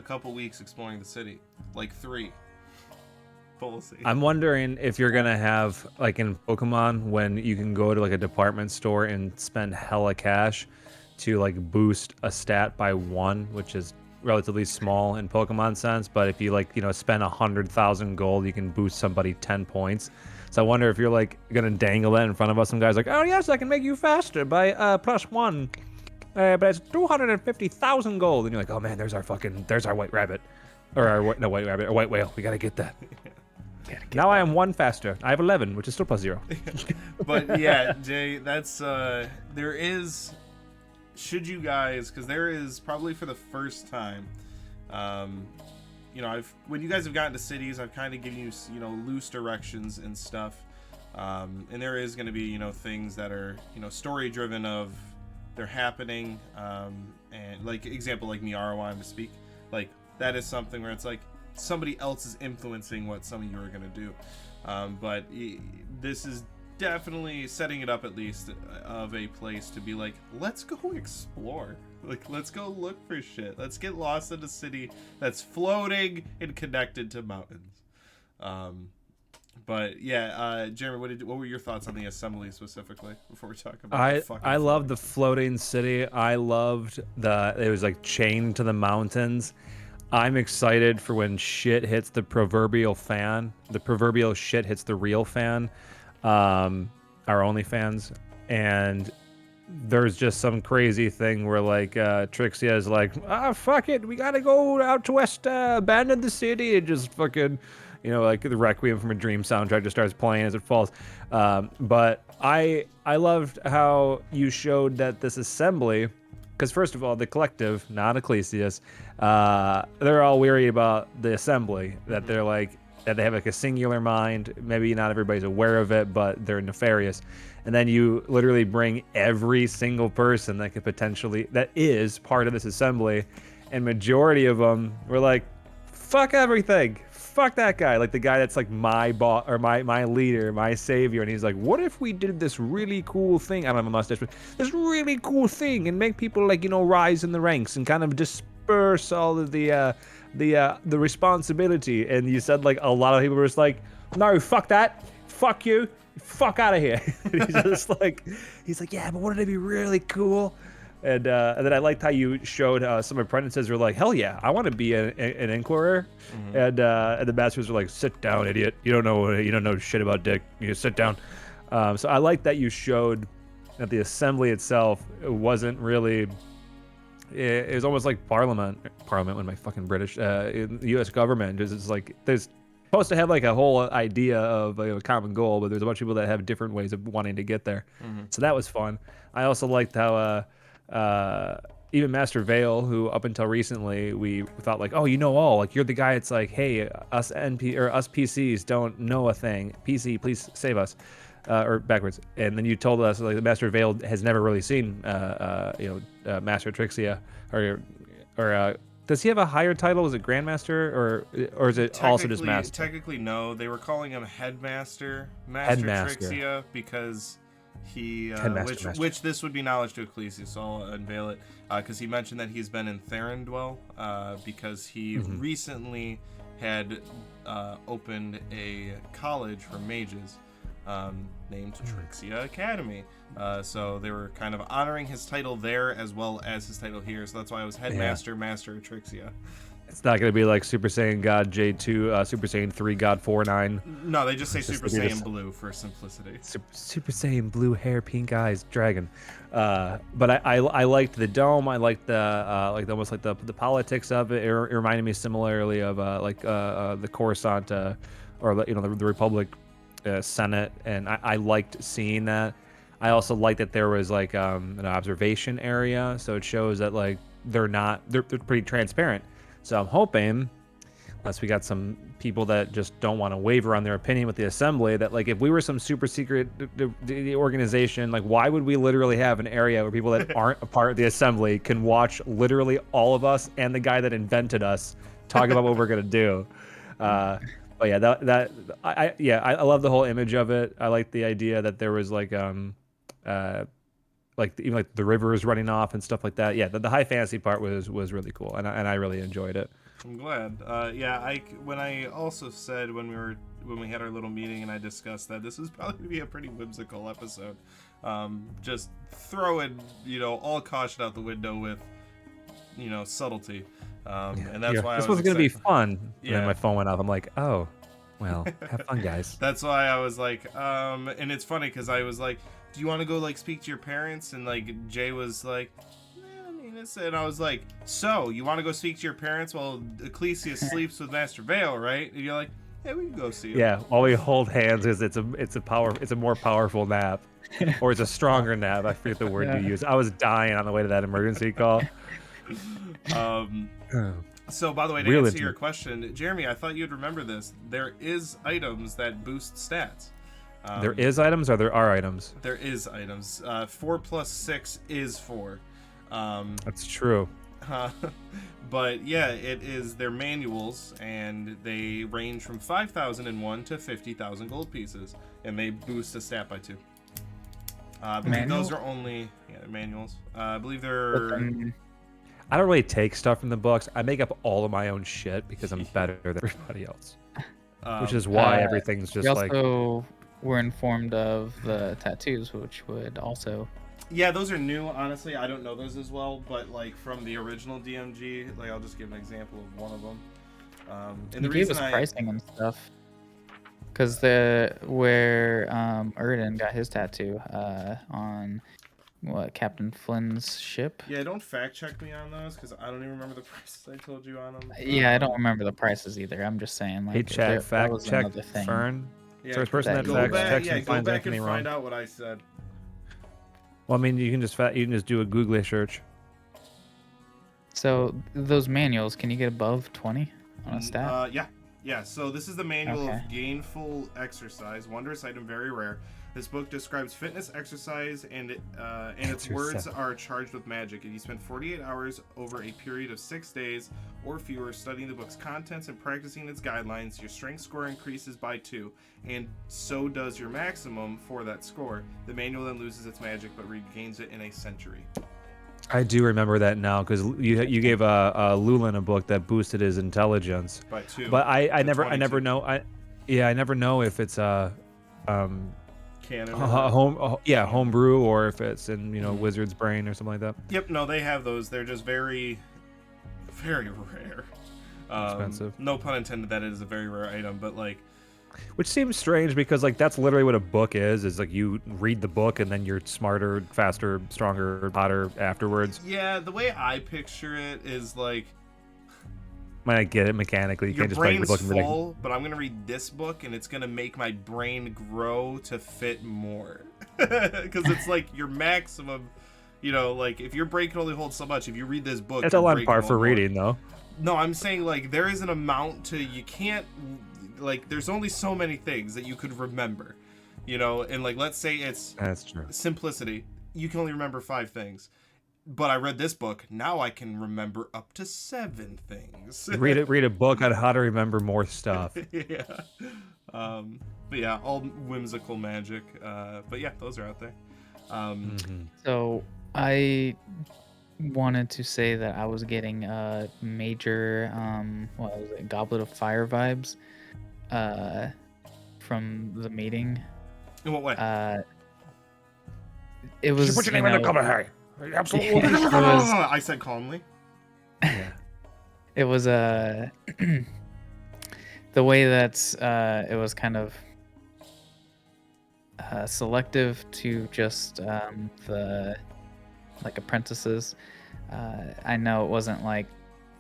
couple weeks exploring the city, like 3. But we'll see. I'm wondering if you're gonna have, like in Pokemon, when you can go to like a department store and spend hella cash to like boost a stat by 1, which is relatively small in Pokemon sense, but if you spend 100,000 gold, you can boost somebody 10 points. So I wonder if you're like gonna dangle that in front of us. Some guys like, oh yes, I can make you faster by +1, but it's 250,000 gold, and you're like, oh man, there's our white rabbit, or our white rabbit, or white whale. We gotta get that. Now I am 1 faster. I have 11, which is still +0. But yeah, Jay, that's there is, should you guys, because there is probably for the first time, when you guys have gotten to cities, I've kind of given you loose directions and stuff, and there is going to be things that are story driven of they're happening, and like example like Niara wanted to speak, like that is something where it's like, somebody else is influencing what some of you are gonna do. But this is definitely setting it up, at least, of a place to be like, let's go explore. Like, let's go look for shit. Let's get lost in a city that's floating and connected to mountains. But yeah, Jeremy, what were your thoughts on the assembly specifically before we talk about? I love the floating city. I loved it was like chained to the mountains. I'm excited for when shit hits the proverbial fan. The proverbial shit hits the real fan. Our OnlyFans, and there's just some crazy thing where like Trixia is like, fuck it, we gotta go out west, abandon the city, and just fucking, you know, like the Requiem from a Dream soundtrack just starts playing as it falls. But I loved how you showed that this assembly, because first of all, the collective, not Ecclesias, they're all weary about the assembly, that they're like, that they have like a singular mind. Maybe not everybody's aware of it, but they're nefarious. And then you literally bring every single person that could potentially, that is part of this assembly, and majority of them were like, fuck everything, fuck that guy, like the guy that's like my boss or my leader, my savior. And he's like, what if we did this really cool thing? I don't have a mustache, but this really cool thing, and make people, like, you know, rise in the ranks and kind of disperse all of the responsibility. And you said like a lot of people were just like, no, fuck that, fuck you, fuck out of here. he's like, yeah, but wouldn't it be really cool? And then I liked how you showed some apprentices were like, hell yeah, I want to be an inquirer. And the masters were like, sit down, idiot, you don't know shit about dick, you sit down. So I like that you showed that the assembly itself wasn't really, it was almost like parliament when my fucking British in the U.S. government is like, there's supposed to have like a whole idea of a common goal, but there's a bunch of people that have different ways of wanting to get there. So that was fun. I also liked how even Master Vale, who up until recently we thought like, oh, you know all, like you're the guy that's like, hey, us PCs don't know a thing, PC, please save us. Or backwards, and then you told us like the Master Vale has never really seen Master Trixia, or does he have a higher title? Is it Grandmaster, or is it also just Master? Technically, no. They were calling him Master Trixia, because he which this would be knowledge to Ecclesias, so I'll unveil it, because he mentioned that he's been in Therendwell, because he recently had opened a college for mages, named Trixia Academy. So they were kind of honoring his title there as well as his title here. So that's why I was Headmaster, Master Trixia. It's not going to be like Super Saiyan God J2, Super Saiyan 3 God 49. No, they just say Super Saiyan Blue for simplicity. Super Saiyan Blue hair, pink eyes, dragon. But I liked the dome. I liked the almost like the politics of it. It reminded me similarly of the Coruscant or the Republic Senate, and I liked seeing that. I also liked that there was like an observation area, so it shows that like they're pretty transparent. So I'm hoping, unless we got some people that just don't want to waver on their opinion with the assembly, that like if we were some super secret organization, like why would we literally have an area where people that aren't a part of the assembly can watch literally all of us and the guy that invented us talk about what we're gonna do? But yeah, I love the whole image of it. I like the idea that there was like even like the river is running off and stuff like that. Yeah, the high fantasy part was really cool, and I really enjoyed it. I'm glad. When I also said when we had our little meeting and I discussed that this was probably gonna be a pretty whimsical episode, just throwing all caution out the window with subtlety. And that's why this was gonna be fun. Yeah. And then my phone went off. I'm like, oh, well, have fun, guys. That's why I was like, and it's funny because I was like, do you want to go like speak to your parents? And like Jay was like, and I was like, so you want to go speak to your parents while Ecclesias sleeps with Master Vale, right? And you're like, yeah, we can go see him. Yeah, while we hold hands, because it's a more powerful nap, or it's a stronger nap. I forget the word you use. I was dying on the way to that emergency call. So, by the way, to answer your question, Jeremy, I thought you'd remember this. There is items that boost stats. There is items, or there are items? There is items. 4 + 6 is 4. That's true. Uh, but yeah, it is their manuals, and they range from 5,001 to 50,000 gold pieces, and they boost a stat by 2. I believe those are only manuals. I believe they're. I don't really take stuff from the books. I make up all of my own shit because I'm better than everybody else. Which is why everything's just we like. also were informed of the tattoos, which would also. Yeah, those are new. Honestly, I don't know those as well, but like from the original DMG, like I'll just give an example of one of them. And He the gave reason us pricing and stuff. Because where Erden got his tattoo on Captain Flynn's ship. Yeah, don't fact check me on those because I don't even remember the prices I told you on them. Yeah, I don't remember the prices either. I'm just saying, like, Hey, chat, that fact was check another thing. Fern. Yeah, First person that go fact back- checks yeah, and go finds back and anything find wrong. out what I said. Well, I mean, you can just do a Google search. So those manuals, can you get above 20 on a stat? Yeah. So this is the manual Okay. of gainful exercise. Wondrous item, very rare. This book describes fitness, exercise, and its words Exercise. are charged with magic. If you spend 48 hours over a period of 6 days or fewer studying the book's contents and practicing its guidelines, your strength score increases by 2, and so does your maximum for that score. The manual then loses its magic but regains it in a century. I do remember that now because you gave a Lulin a book that boosted his intelligence. By 2. But I to never 22. know I never know if it's Canon. homebrew or if it's in Mhm. Wizard's Brain or something like that. Yep, no, they have those. They're just very, very rare. Expensive. No pun intended that it is a very rare item, but like, Which seems strange because like that's literally what a book is like you read the book and then you're smarter, faster, stronger, hotter afterwards. yeah, the way I picture it is like I mean, I get it mechanically. You your can't just read the brain's book and be like, full, but I'm gonna read this book and it's gonna make my brain grow to fit more, because it's like your maximum. Like if your brain can only hold so much, if you read this book, that's a your lot brain par can for hold more. reading though. No, I'm saying like there is an amount to you can't like there's only so many things that you could remember, and like let's say it's That's true. simplicity, you can only remember 5 things, but I read this book, now I can remember up to 7 things. read a book on how to remember more stuff. Yeah. But yeah, all whimsical magic, but yeah, those are out there. Mhm. So I wanted to say that I was getting major what was it, Goblet of Fire vibes from the meeting. In what way? It was Put your name in the comment, Harry. Absolutely. I said calmly. Yeah. It was the way that it was kind of selective to just the like apprentices. I know it wasn't like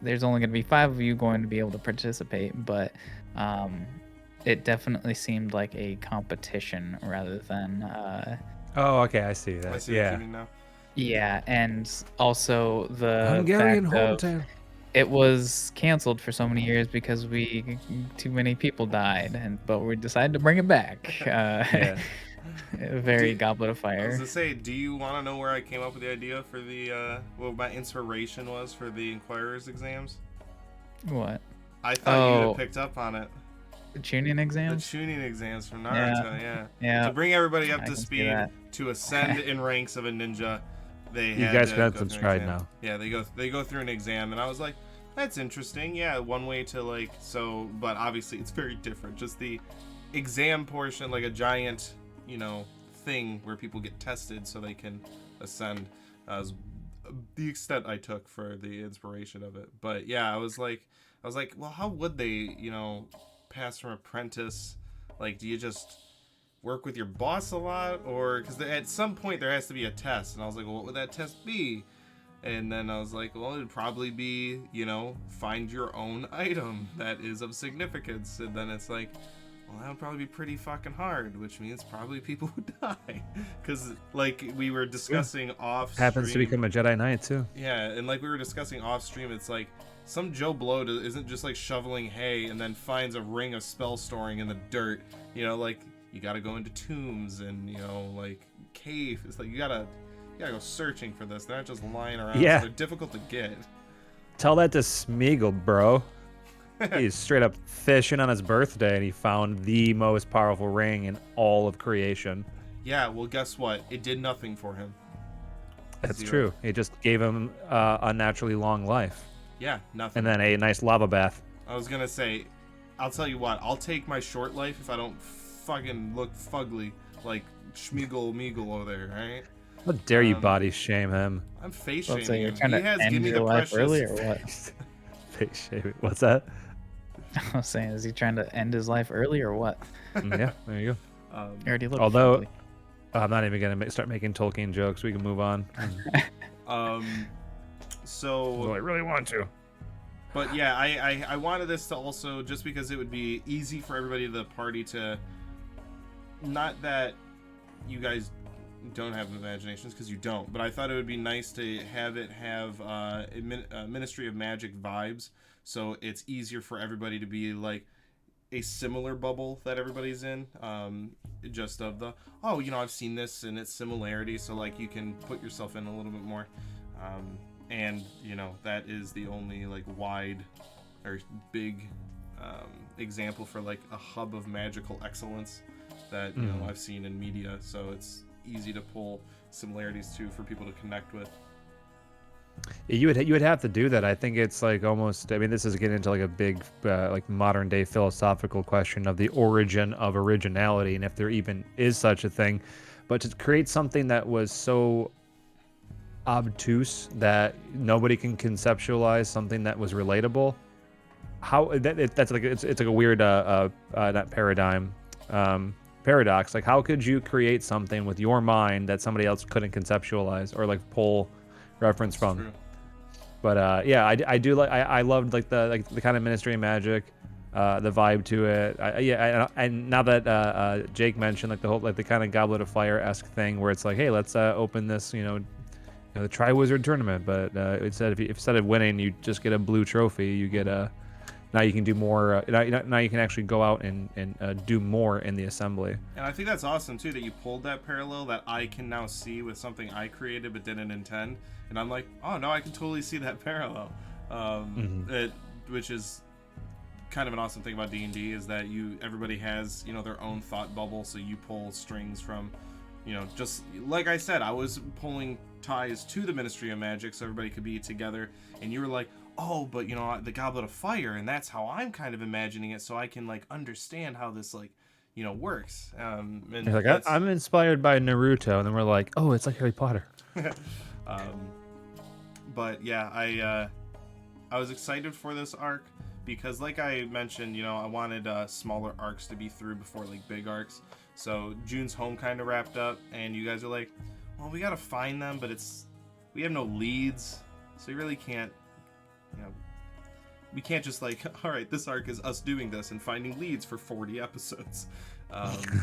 there's only going to be 5 of you going to be able to participate, but it definitely seemed like a competition rather than Oh, okay, I see that. I see what Yeah. you mean now. yeah, and also the Hungarian fact of hometown. it was canceled for so many years because too many people died, but we decided to bring it back. Yeah. Very Do- Goblet of I Fire. was to say, do you want to know where I came up with the idea for the what my inspiration was for the Inquirer's exams? What? I thought you would Oh. have picked up on it. The tuning The exams? tuning exams from Naruto, yeah. Yeah. To bring everybody I up to can see speed, that. to ascend in ranks of a ninja, they You had guys to can go through an unsubscribe exam. now. Yeah, they go through an exam, and I was like, that's interesting. Yeah, one way to like but obviously it's very different. Just the exam portion, like a giant, thing where people get tested so they can ascend, was the extent I took for the inspiration of it. But yeah, I was like, well, how would they, pass from apprentice? Like, do you just work with your boss a lot, or because at some point there has to be a test? And I was like, well, what would that test be? And then I was like, well, it'd probably be, find your own item that is of significance. And then it's like, well, that would probably be pretty fucking hard, which means probably people would die. Because, like, we were discussing off Happens to become a Jedi Knight too. Yeah, and like we were discussing off stream, it's like some Joe Blow isn't just like shoveling hay and then finds a ring of spell storing in the dirt. Like you gotta go into tombs and like cave. It's like you gotta go searching for this. They're not just lying around. Yeah. So they're difficult to get. Tell that to Smeagol, bro. He's straight up fishing on his birthday, and he found the most powerful ring in all of creation. Yeah, well, guess what? It did nothing for him. That's 0. true. It just gave him unnaturally long life, Yeah, nothing. and then a nice lava bath. I was gonna say, I'll tell you what. I'll take my short life if I don't fucking look fugly like Schmeagle Meagle over there, right? How dare you Um, body shame him? I'm face So shaming you're him. trying He to has end give me your the life precious. early or what? Face shaming. What's that? I was saying, is he trying to end his life early or what? Yeah, there you Um, You already look. Although- fugly. go. I'm not even gonna start making Tolkien jokes. We can move on. so I really want to. But yeah, I wanted this to also, just because it would be easy for everybody in the party to, not that you guys don't have imaginations, because you don't, but I thought it would be nice to have it have Ministry of Magic vibes, so it's easier for everybody to be like a similar bubble that everybody's in, just of the, oh, you know, I've seen this and its similarity, so like you can put yourself in a little bit more. And you know, that is the only like wide or big example for like a hub of magical excellence that, you know, I've seen in media, so it's easy to pull similarities to for people to connect with. You would have to do that. I think it's like almost. I mean, this is getting into like a big, like modern day philosophical question of the origin of originality and if there even is such a thing. But to create something that was so obtuse that nobody can conceptualize something that was relatable, that's like it's like a weird not paradigm, paradox. Like, how could you create something with your mind that somebody else couldn't conceptualize or like pull reference from? True. But yeah, I do like I loved like the kind of Ministry of Magic, the vibe to it. And now that Jake mentioned like the whole like the kind of Goblet of Fire-esque thing where it's like, hey, let's open this the Triwizard Tournament, but instead of winning, you just get a blue trophy. You get now you can do more. Now you can actually go out and do more in the assembly. And I think that's awesome too, that you pulled that parallel that I can now see with something I created but didn't intend. And I'm like, oh no, I can totally see that parallel. Which is kind of an awesome thing about D&D is that everybody has their own thought bubble, so you pull strings from, just like I said, I was pulling ties to the Ministry of Magic so everybody could be together, and you were like, oh, but the Goblet of Fire, and that's how I'm kind of imagining it, so I can like understand how this works. And You're like, I'm inspired by Naruto, and then we're like, oh, it's like Harry Potter. But yeah, I was excited for this arc because, like I mentioned, I wanted smaller arcs to be through before like big arcs. So June's Home kind of wrapped up, and you guys are like, well, we gotta find them, but we have no leads, so you really can't. We can't just like, all right, this arc is us doing this and finding leads for 40 episodes.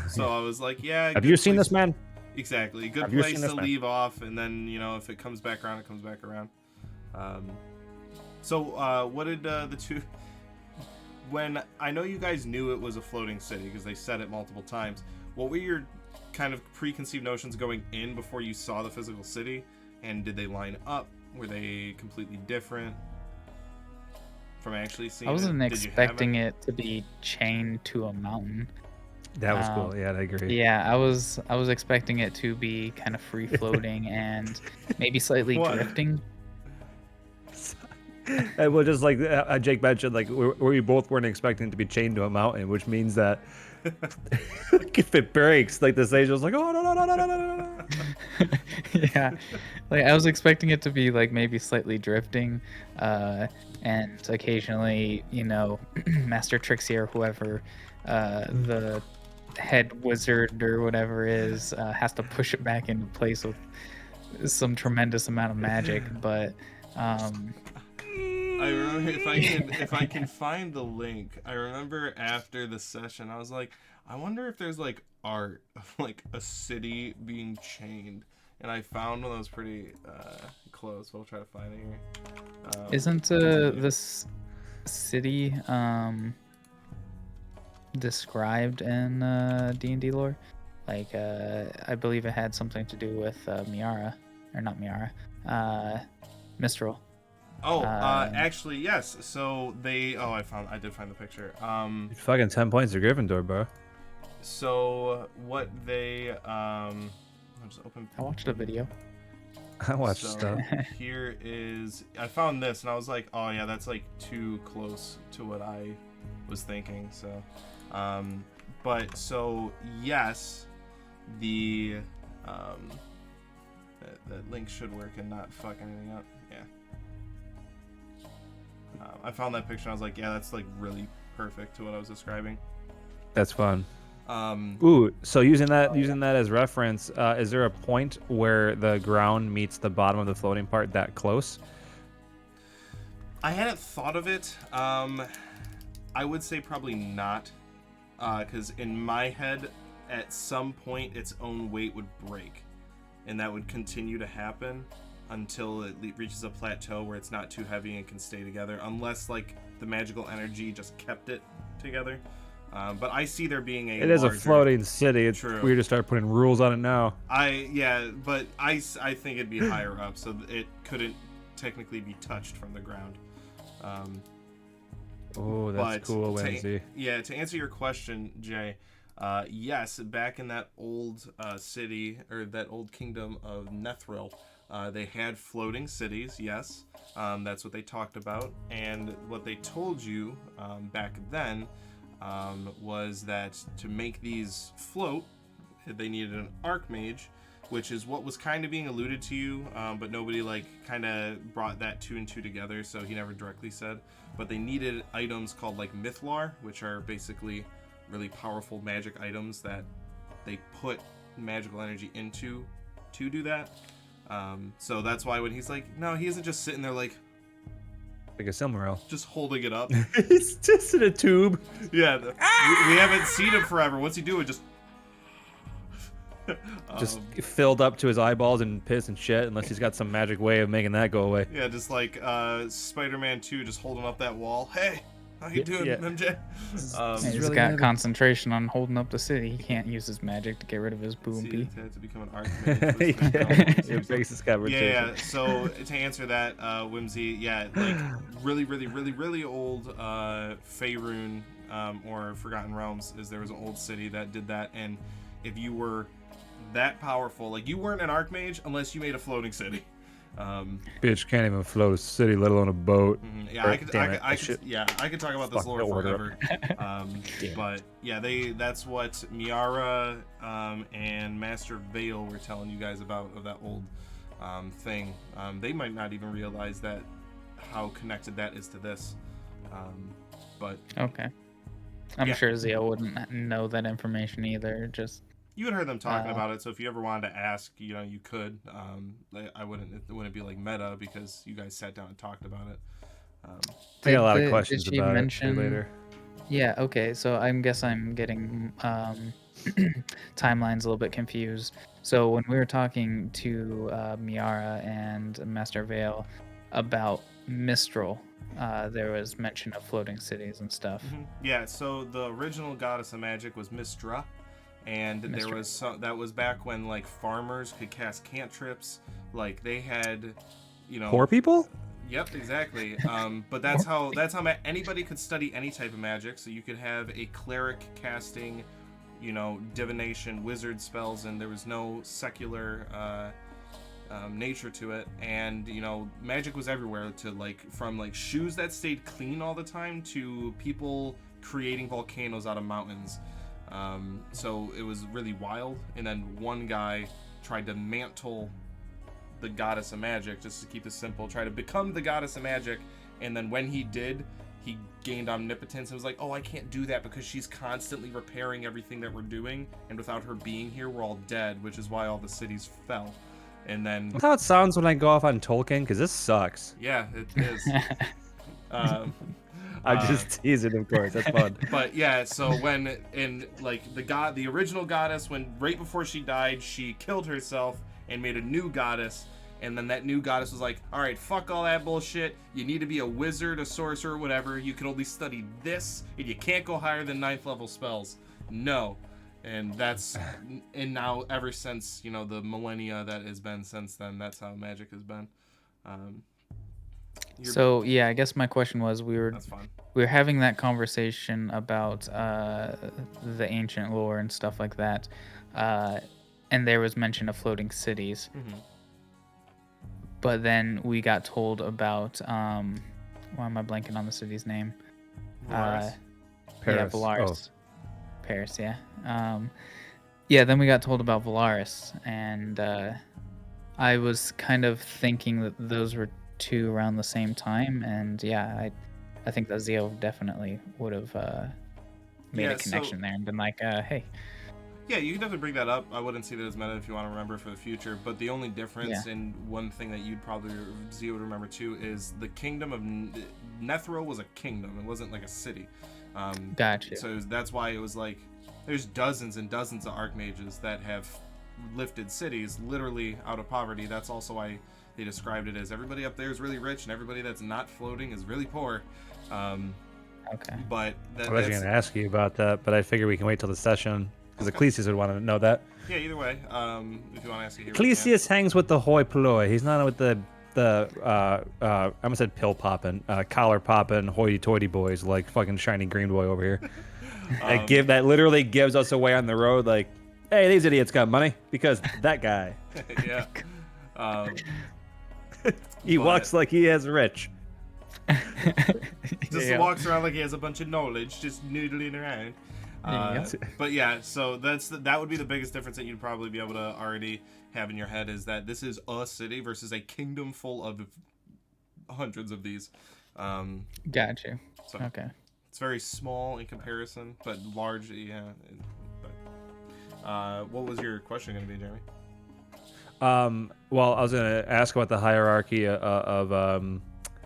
So I was like, yeah. Have you seen this, man? Exactly. Good Have you place seen to this, man? leave off, and then, if it comes back around, it comes back around. So what did the two... When I know you guys knew it was a floating city, because they said it multiple times, what were your kind of preconceived notions going in before you saw the physical city? And did they line up? Were they completely different from actually seeing it? I wasn't Did you have expecting it to be chained to a mountain. That was cool. Yeah, I agree. Yeah, I was expecting it to be kind of free floating and maybe slightly What? drifting. And well, just like Jake mentioned, like we both weren't expecting it to be chained to a mountain, which means that like, if it breaks, like the sage was like, oh no. Yeah, like I was expecting it to be like maybe slightly drifting, and occasionally, Master Trixie or whoever, the head wizard or whatever is, has to push it back into place with some tremendous amount of magic. But I remember if I can find the link. I remember after the session, I was like, I wonder if there's like art of like a city being chained, and I found one that was pretty close. We'll try to find it here. isn't this city described in D&D lore? Like, I believe it had something to do with Miara, or not Miara, Mistral. Oh, Um, actually, yes. So they. Oh, I did find the picture. Fucking 10 points to Gryffindor, bro. So what they. I'll just open. I watched a video. I watched So stuff. here is. I found this and I was like, oh yeah, that's like too close to what I was thinking. So, but so yes, the that link should work and not fuck anything up. Yeah. I found that picture and I was like, yeah, that's like really perfect to what I was describing. That's fun. Um, Ooh, so using that as reference, is there a point where the ground meets the bottom of the floating part that close? I hadn't thought of it. I would say probably not, because in my head, at some point, its own weight would break, and that would continue to happen until it reaches a plateau where it's not too heavy and can stay together, unless like the magical energy just kept it together. But I see there being It is a floating city. It's True. weird to start putting rules on it now. But I think it'd be higher up, so it couldn't technically be touched from the ground. Oh, that's But cool, Whimsy. to answer your question, Jay, yes, back in that old city, or that old kingdom of Nethril, they had floating cities, yes. That's what they talked about. And what they told you back then was that to make these float, they needed an archmage, which is what was kind of being alluded to you, but nobody like kind of brought that two and two together, so he never directly said. But they needed items called like Mythlar, which are basically really powerful magic items that they put magical energy into to do that. So that's why when he's like, no, he isn't just sitting there like Like a Silmaril. just holding it up. It's just in a tube. Yeah, we haven't seen him forever. What's he doing? Just filled up to his eyeballs and piss and shit, unless he's got some magic way of making that go away. Yeah, just like Spider-Man 2, just holding up that wall. Hey, how you doing, yeah. MJ? He's really got heavy. concentration on holding up the city. He can't use his magic to get rid of his boomby. To become an archmage. It breaks his conversation. Yeah. So to answer that, Whimsy, yeah, like really old Faerun or Forgotten Realms is there was an old city that did that, and if you were that powerful, like you weren't an archmage unless you made a floating city. Bitch can't even float a city, let alone a boat. Yeah, I could talk about this Fuck, lore don't order forever. But yeah, that's what Miara and Master Vale were telling you guys about of that old thing. They might not even realize that how connected that is to this. But Okay. I'm Yeah. sure Zio wouldn't know that information either. Just you had heard them talking about it, so if you ever wanted to ask, you could. It wouldn't be like meta because you guys sat down and talked about it. I got a lot of Did questions she about mention- it for later. yeah. Okay. So I guess I'm getting timelines a little bit confused. So when we were talking to Miara and Master Vale about Mistral, there was mention of floating cities and stuff. Yeah, so the original goddess of magic was Mystra, and there Mystra. was that was back when like farmers could cast cantrips, like they had, Poor people? Yep, exactly. But that's how anybody could study any type of magic. So you could have a cleric casting, divination, wizard spells, and there was no secular nature to it. And magic was everywhere. From shoes that stayed clean all the time to people creating volcanoes out of mountains. So it was really wild. And then one guy tried to mantle the goddess of magic, just to keep it simple, try to become the goddess of magic, and then when he did, he gained omnipotence and was like, oh, I can't do that because she's constantly repairing everything that we're doing, and without her being here, we're all dead, which is why all the cities fell. And then That's how it sounds when I go off on Tolkien, because this sucks. yeah, it is. I'm just teasing, of course. That's fun. But yeah, so when the original goddess, when right before she died, she killed herself and made a new goddess, and then that new goddess was like, all right, fuck all that bullshit, you need to be a wizard, a sorcerer, whatever, you can only study this, and you can't go higher than 9th level spells. No. And now ever since, the millennia that has been since then, that's how magic has been. So yeah, I guess my question was That's fine. we were having that conversation about the ancient lore and stuff like that, and there was mention of floating cities. Mm-hmm. But then we got told about why am I blanking on the city's name? Valaris? Yeah, Paris. Valaris. Paris, yeah. Yeah, then we got told about Valaris, and I was kind of thinking that those were two around the same time, and yeah, I think that Zio definitely would have made Yeah, a connection there and been like, hey. Yeah, you can definitely bring that up. I wouldn't see that as meta if you want to remember for the future. But the only difference, and one thing that you'd probably Zio would remember too, is the kingdom of Nethro was a kingdom. It wasn't like a city. Gotcha. So that's why it was like there's dozens and dozens of archmages that have lifted cities literally out of poverty. That's also why they described it as everybody up there is really rich and everybody that's not floating is really poor. Okay. But I was going to ask you about that, but I figure we can wait till the session because Ecclesias would want to know that. Yeah, either way, if you want to ask it here. Ecclesias hangs with the hoi polloi. He's not with the I almost said pill popping, collar popping, hoity-toity boys like fucking shiny green boy over here. That literally gives us away on the road. Like, hey, these idiots got money because that guy. Yeah. He walks like he is rich. Just walks around like he has a bunch of knowledge, just noodling around. But yeah, so that would be the biggest difference that you'd probably be able to already have in your head, is that this is a city versus a kingdom full of hundreds of these. Gotcha. So Okay. it's very small in comparison, but large. Yeah. What was your question going to be, Jeremy? Well, I was gonna ask about the hierarchy of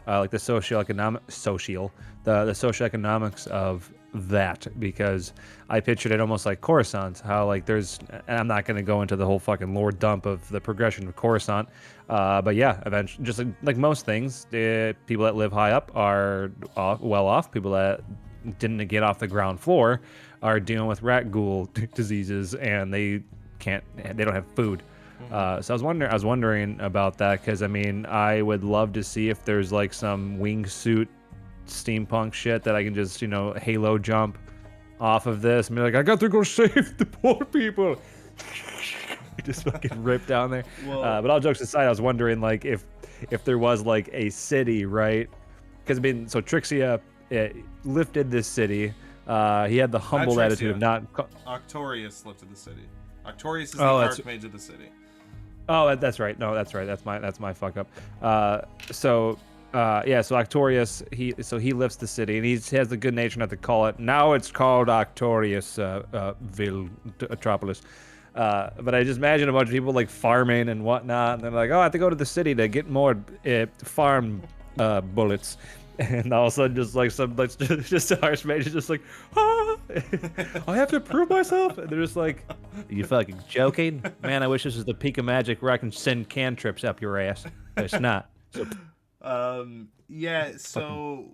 like the socioeconomics of that, because I pictured it almost like Coruscant, how like there's, and I'm not gonna go into the whole fucking lore dump of the progression of Coruscant, but yeah, eventually, just like most things, the people that live high up are well off. People that didn't get off the ground floor are dealing with rat ghoul diseases, and they don't have food. So I was wondering about that, because I mean, I would love to see if there's like some wingsuit steampunk shit that I can just, Halo jump off of this and be like, I got to go save the poor people. Just fucking rip down there. But all jokes aside, I was wondering like if there was like a city, right? Because I mean, so Trixia lifted this city. He had the humble attitude of not. Octorius lifted the city. Octorius is the archmage of the city. Oh, that's right. No, that's right. That's my fuck up. So Octorius, he lifts the city, and he has the good nature not to call it. Now it's called Octorius Ville Metropolis. But I just imagine a bunch of people like farming and whatnot, and they're like, oh, I have to go to the city to get more farm bullets. And all of a sudden, just a archmage is just like, ah, I have to prove myself. And they're just like, you fucking joking? Man, I wish this was the peak of magic where I can send cantrips up your ass. But it's not. So, so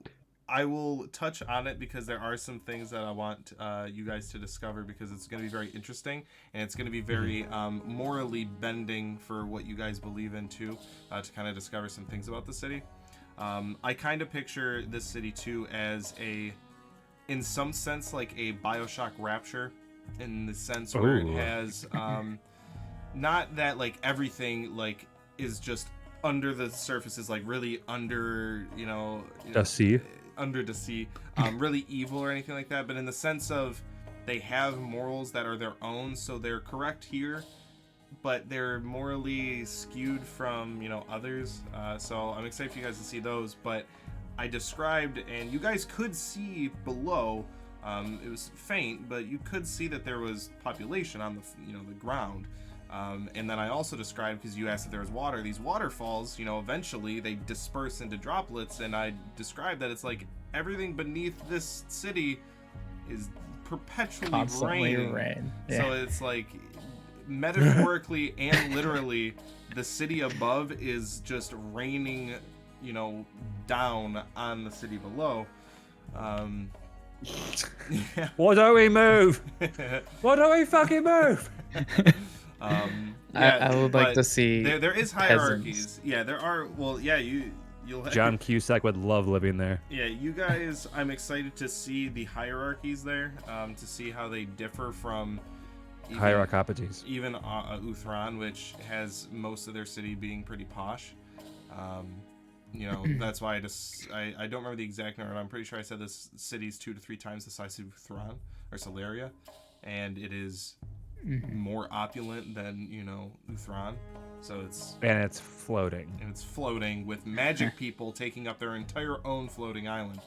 I will touch on it because there are some things that I want you guys to discover, because it's going to be very interesting, and it's going to be very morally bending for what you guys believe in too, to kind of discover some things about the city. I kind of picture this city too as in some sense, like a BioShock Rapture, in the sense where it has, not that like everything like is just under the surface, is like really under, the sea, under the sea, really evil or anything like that, but in the sense of they have morals that are their own, so they're correct here, but they're morally skewed from others. So I'm excited for you guys to see those. But I described, and you guys could see below. It was faint, but you could see that there was population on the ground. And then I also described, because you asked if there was water, these waterfalls, eventually they disperse into droplets, and I described that it's like everything beneath this city is perpetually Constantly raining. rain. Yeah. So it's like, metaphorically and literally, the city above is just raining, down on the city below. Yeah. Why don't we move? Why don't we fucking move? I would like to see there is hierarchies. Yeah, there are. Well, yeah, you you'll John Cusack would love living there. Yeah, you guys, I'm excited to see the hierarchies there, to see how they differ from Hierarchopodes. even Uthran, which has most of their city being pretty posh. You know, that's why I don't remember the exact number, but I'm pretty sure I said this city's 2 to 3 times the size of Uthran or Solaria, and it is more opulent than, you know, Uthran. So it's floating with magic people taking up their entire own floating island.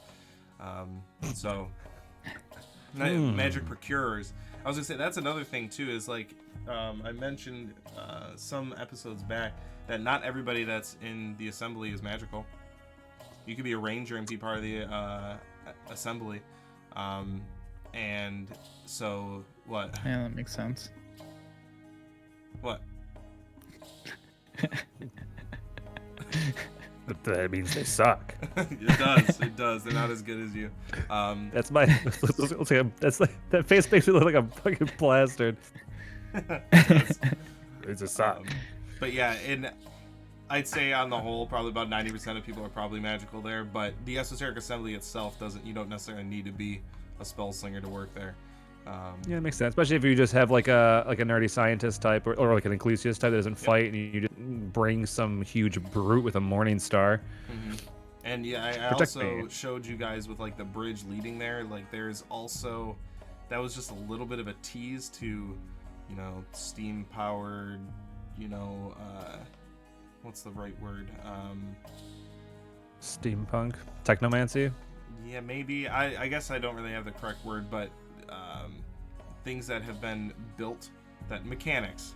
So magic procurers. I was gonna say that's another thing too. Is like I mentioned some episodes back that not everybody that's in the assembly is magical. You could be a ranger and be part of the assembly. And so what? Yeah, that makes sense. What? But that means they suck. It does. They're not as good as you. That's my. That's like that face makes me look like I'm fucking plastered. It's a suck. But yeah, I'd say on the whole, probably about 90% of people are probably magical there. But the Esoteric Assembly itself doesn't. You don't necessarily need to be a spell slinger to work there. Yeah, it makes sense, especially if you just have like a nerdy scientist type or like an Ecclesiast type that doesn't fight, and you just bring some huge brute with a Morning Star. And yeah, I also showed you guys with like the bridge leading there. Like there's also that was just a little bit of a tease to, you know, steam powered, you know, what's the right word? Steampunk, technomancy. Yeah, maybe. I guess I don't really have the correct word, but things that have been built, that mechanical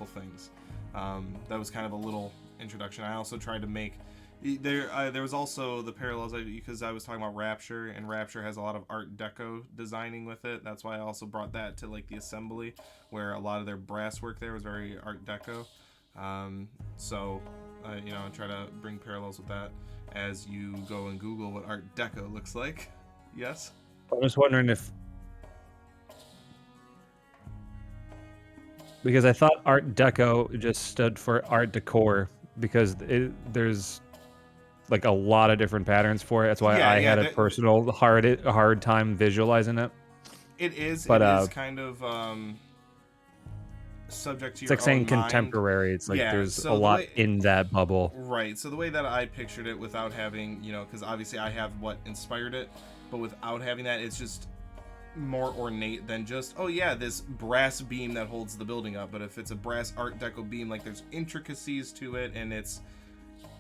things. That was kind of a little introduction. I also tried to make there was also the parallels because I was talking about Rapture, and Rapture has a lot of Art Deco designing with it. That's why I also brought that to like the assembly, where a lot of their brass work there was very Art Deco. So you know, I try to bring parallels with that as you go and Google what Art Deco looks like. Yes. I'm just wondering if, because I thought Art Deco just stood for Art Decor, because there's like a lot of different patterns for it. That's why I had a personal hard time visualizing it. It is, but it is kind of subject to your own mind. It's like saying mind. Contemporary. It's like there's a lot in that bubble. Right. So the way that I pictured it, without having, you know, because obviously I have what inspired it, but without having that, it's just more ornate than just, oh yeah, this brass beam that holds the building up. But if it's a brass Art Deco beam, like there's intricacies to it, and it's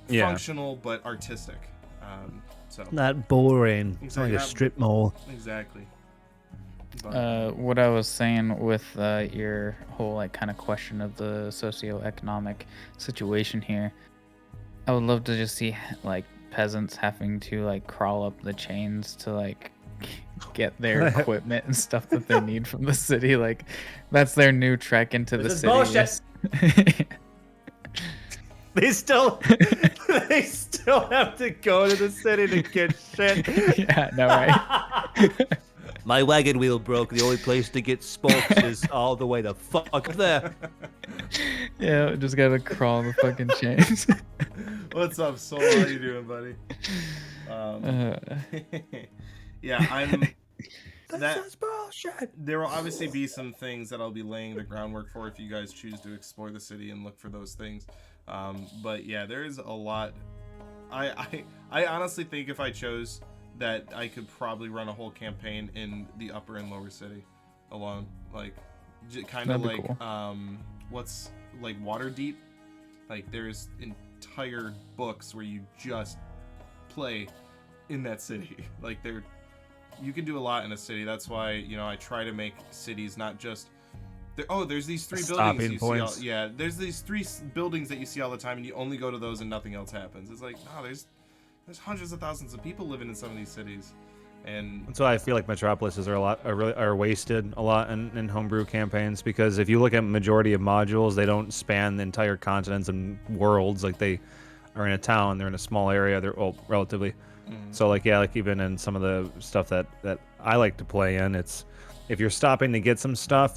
functional but artistic. So not boring. It's Exactly. like a strip mall. exactly. But, What I was saying with your whole like kind of question of the socioeconomic situation here, I would love to just see like peasants having to like crawl up the chains to like get their equipment and stuff that they need from the city. Like that's their new trek into the city. Bullshit. They still have to go to the city to get shit. Yeah, no, right? My wagon wheel broke. The only place to get spokes is all the way the fuck there. Yeah, just gotta crawl the fucking chains. what's up, Soul? How you doing, buddy? Yeah, That's bullshit. there will obviously be some things that I'll be laying the groundwork for if you guys choose to explore the city and look for those things. But yeah, there is a lot. I honestly think if I chose that, I could probably run a whole campaign in the upper and lower city alone, like kind of That'd be like cool. what's like Waterdeep. Like there's entire books where you just play in that city. Like you can do a lot in a city. That's why, you know, I try to make cities not just there's these 3 buildings you see there's these 3 buildings that you see all the time, and you only go to those and nothing else happens. It's like, no, there's hundreds of thousands of people living in some of these cities, and That's why I feel like Metropolises are wasted a lot in homebrew campaigns, because if you look at majority of modules, they don't span the entire continents and worlds. Like they are in a town, they're in a small area, they're relatively. So like even in some of the stuff that I like to play in, it's if you're stopping to get some stuff,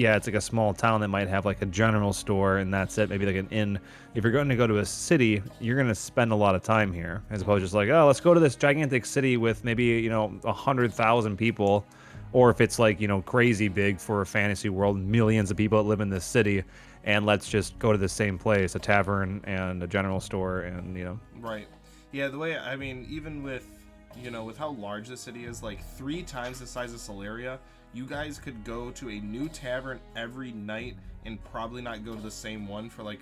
yeah, it's like a small town that might have like a general store and that's it. Maybe like an inn. If you're going to go to a city, you're going to spend a lot of time here, as opposed to just like, oh, let's go to this gigantic city with maybe 100,000 people, or if it's like crazy big for a fantasy world, millions of people that live in this city, and let's just go to the same place, a tavern and a general store, and Right. Yeah, the way, I mean, even with, with how large the city is, like 3 times the size of Solaria, you guys could go to a new tavern every night and probably not go to the same one for like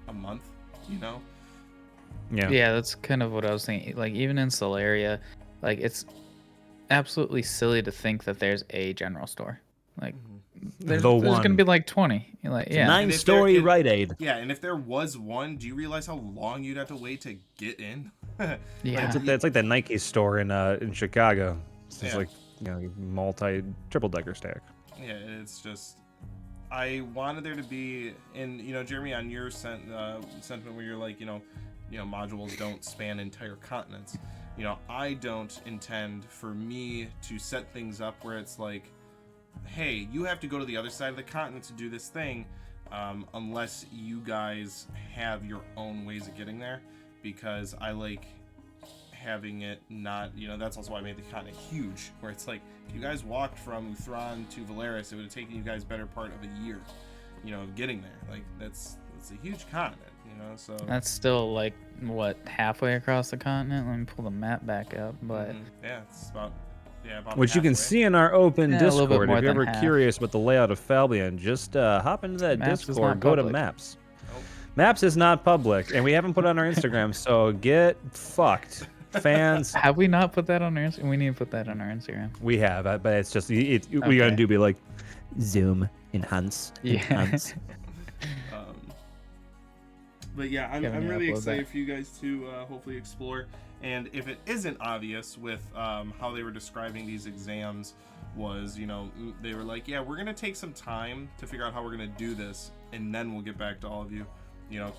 a month, Yeah. Yeah, that's kind of what I was thinking. Like, even in Solaria, like, it's absolutely silly to think that there's a general store. Like, there's going to be like 20. You're like, yeah. 9-story Rite Aid. Yeah, and if there was one, do you realize how long you'd have to wait to get in? Yeah. It's like the Nike store in Chicago. It's Yeah. like triple decker stack. Yeah, it's just, I wanted there to be, and Jeremy, on your sentiment where you're like, modules don't span entire continents. I don't intend for me to set things up where it's like, hey, you have to go to the other side of the continent to do this thing, unless you guys have your own ways of getting there, because I like having it not, that's also why I made the continent huge, where it's like, if you guys walked from Uthran to Valeris, it would have taken you guys better part of a year, of getting there. Like, that's a huge continent, so. That's still like, what, halfway across the continent? Let me pull the map back up, but... Yeah, it's about Which you can halfway. see in our open Yeah, a little bit Discord. more If you're than ever half. curious about the layout of Falbion, just hop into that Maps is Discord, not go to public. Maps. Nope. Maps is not public, and we haven't put it on our Instagram, so get fucked. Fans, Have we not put that on our Instagram? We need to put that on our Instagram. we have, but it's just, we Okay. gotta be like, zoom, enhance, Yeah. enhance. But yeah, I'm Kevin, really upload excited that. for you guys to hopefully explore. And if it isn't obvious with how they were describing these exams, was they were like, yeah, we're gonna take some time to figure out how we're gonna do this, and then we'll get back to all of you.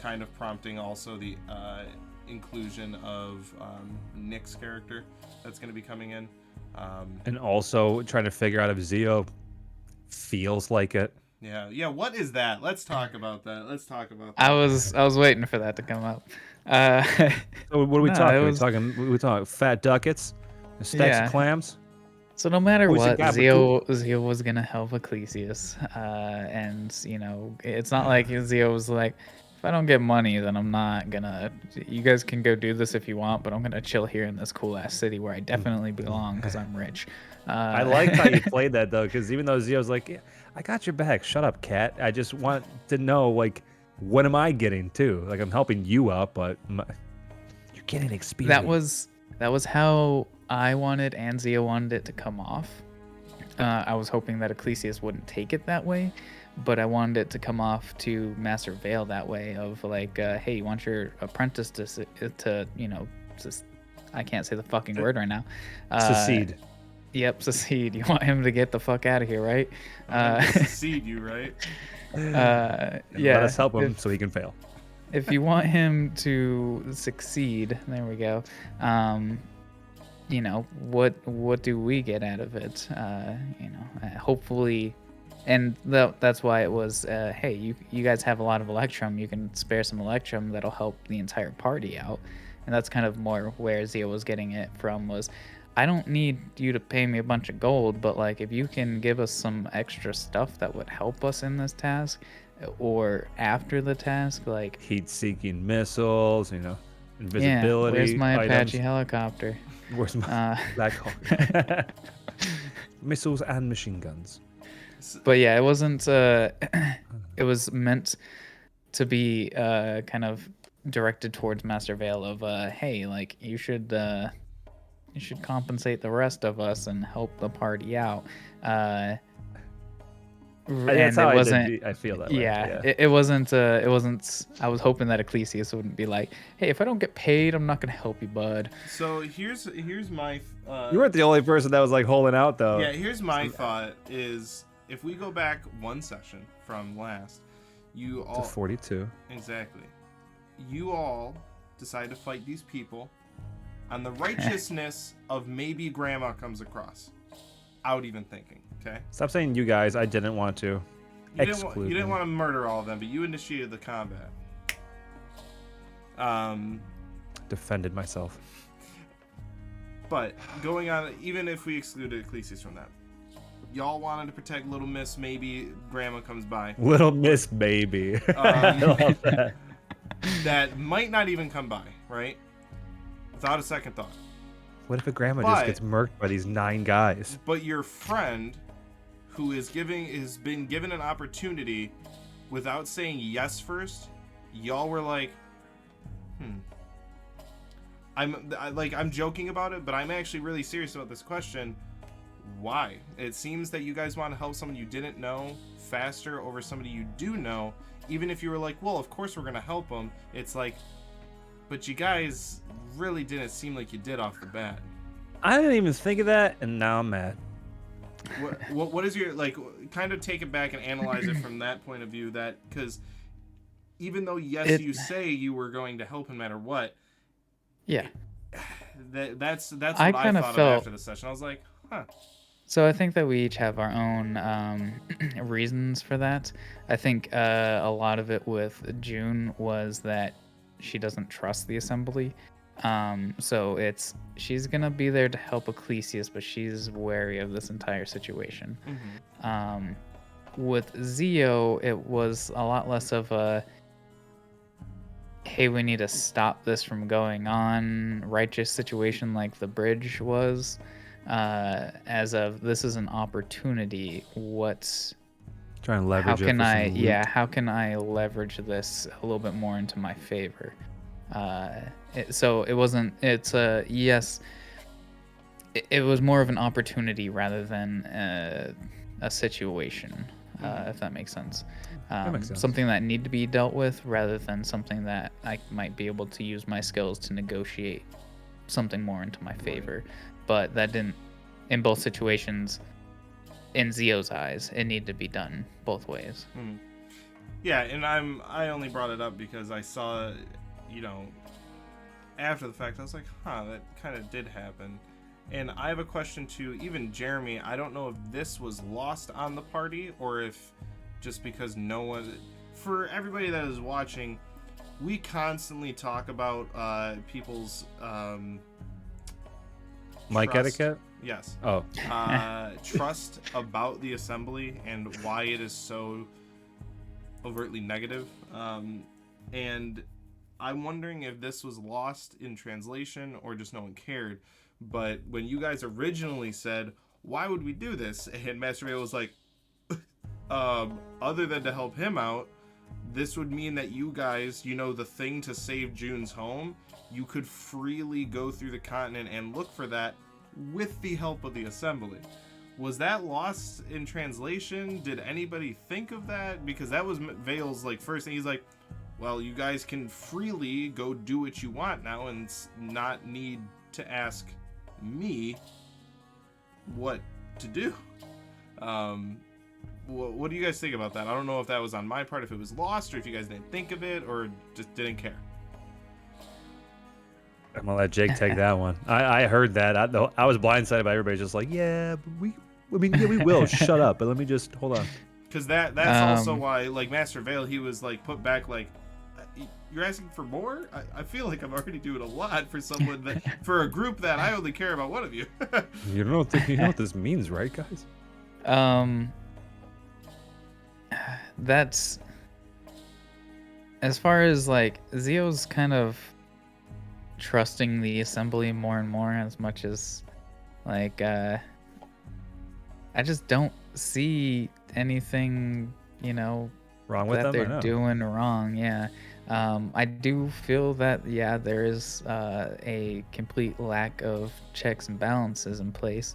Kind of prompting also the inclusion of Nick's character that's gonna be coming in. And also trying to figure out if Zio feels like it. Yeah. What is that? Let's talk about that. I was waiting for that to come up. So what are we No, talking? it was- We talking fat ducats, stacks Yeah. of clams. So no matter Who's the what, guy Zio was gonna help Ecclesias, and it's not like Zio was like, if I don't get money, then I'm not gonna. You guys can go do this if you want, but I'm gonna chill here in this cool ass city where I definitely belong because I'm rich. I liked how you played that though, because even though Zio's like, yeah, I got your back. Shut up, cat. I just want to know, like, what am I getting too? Like, I'm helping you up, but you're getting experience. That was how I wanted and Zio wanted it to come off. I was hoping that Ecclesias wouldn't take it that way, but I wanted it to come off to Master Vale that way of like, hey, you want your apprentice to I can't say the fucking word right now. Secede. Yep, secede. You want him to get the fuck out of here, right? Succeed you, right? And Yeah. Let us help him so he can fail. If you want him to succeed, there we go. What do we get out of it? Hopefully, and that's why it was. Hey, you guys have a lot of Electrum. You can spare some Electrum that'll help the entire party out, and that's kind of more where Zio was getting it from. Was I don't need you to pay me a bunch of gold, but like if you can give us some extra stuff that would help us in this task, or after the task, like. Heat-seeking missiles, invisibility. Yeah, where's my items. Apache helicopter? Where's my Black Hawk? Missiles and machine guns. But yeah, it wasn't. It was meant to be kind of directed towards Master Vale of, hey, like you should compensate the rest of us and help the party out. That's And how it wasn't. I feel that way. Yeah, it wasn't. It wasn't. I was hoping that Ecclesias wouldn't be like, "Hey, if I don't get paid, I'm not gonna help you, bud." So here's my. You weren't the only person that was like holding out though. Yeah, here's my thought: is if we go back one session from last, you To all 42. exactly, you all decide to fight these people on the righteousness of maybe Grandma comes across, out even thinking. Okay. Stop saying you guys. I didn't want to. You didn't, Exclude you didn't me. want to murder all of them, but you initiated the combat. Defended myself. But going on, even if we excluded Ecclesias from that, y'all wanted to protect Little Miss. Maybe Grandma comes by. Little Miss Baby. I love that. That might not even come by, right? Without a second thought. What if a grandma But- just gets murked by these 9 guys? But your friend, who has been given an opportunity, without saying yes first, y'all were like, I'm joking about it, but I'm actually really serious about this question. Why? It seems that you guys want to help someone you didn't know faster over somebody you do know. Even if you were like, well, of course we're gonna help them. It's like, but you guys really didn't seem like you did off the bat. I didn't even think of that, and now I'm mad. What is your, like, kind of take it back and analyze it from that point of view, that because even though you say you were going to help him no matter what, Yeah. that's what I I kinda thought of felt- after the session. I was like, huh. So I think that we each have our own reasons for that. I think a lot of it with June was that she doesn't trust the assembly. So she's gonna be there to help Ecclesias, but she's wary of this entire situation. With Zio, it was a lot less of a, hey, we need to stop this from going on, righteous situation like the bridge was. As of, this is an opportunity. Trying to leverage How it can for some I? loot. Yeah, how can I leverage this a little bit more into my favor? So it wasn't. It's a yes. It was more of an opportunity rather than a situation, if that makes sense. makes sense. Something that need to be dealt with rather than something that I might be able to use my skills to negotiate something more into my favor. But that didn't, in both situations, in Zio's eyes, it needed to be done both ways. Yeah, and I only brought it up because I saw, after the fact, I was like, huh, that kind of did happen. And I have a question to even Jeremy. I don't know if this was lost on the party or if just because no one, for everybody that is watching, we constantly talk about people's Mic trust. etiquette? Yes. Oh. Trust about the assembly and why it is so overtly negative. And I'm wondering if this was lost in translation or just no one cared. But when you guys originally said, why would we do this? And Master Vale was like, other than to help him out, this would mean that you guys, the thing to save June's home, you could freely go through the continent and look for that with the help of the assembly. Was that lost in translation? Did anybody think of that? Because that was Vale's first thing. He's like, well, you guys can freely go do what you want now and not need to ask me what to do. What do you guys think about that? I don't know if that was on my part, if it was lost, or if you guys didn't think of it, or just didn't care. I'm gonna let Jake take that one. I heard that. I was blindsided by everybody just like, yeah, but we will. Shut up. But let me just hold on. Because that's also why, Master Vale, he was put back you're asking for more? I feel like I'm already doing a lot for someone that, for a group that I only care about one of you. You know what this means, right, guys? That's, as far as Zio's kind of trusting the assembly more and more, as much as I just don't see anything Wrong with that them? I they're know. doing wrong. Yeah. I do feel that there is a complete lack of checks and balances in place,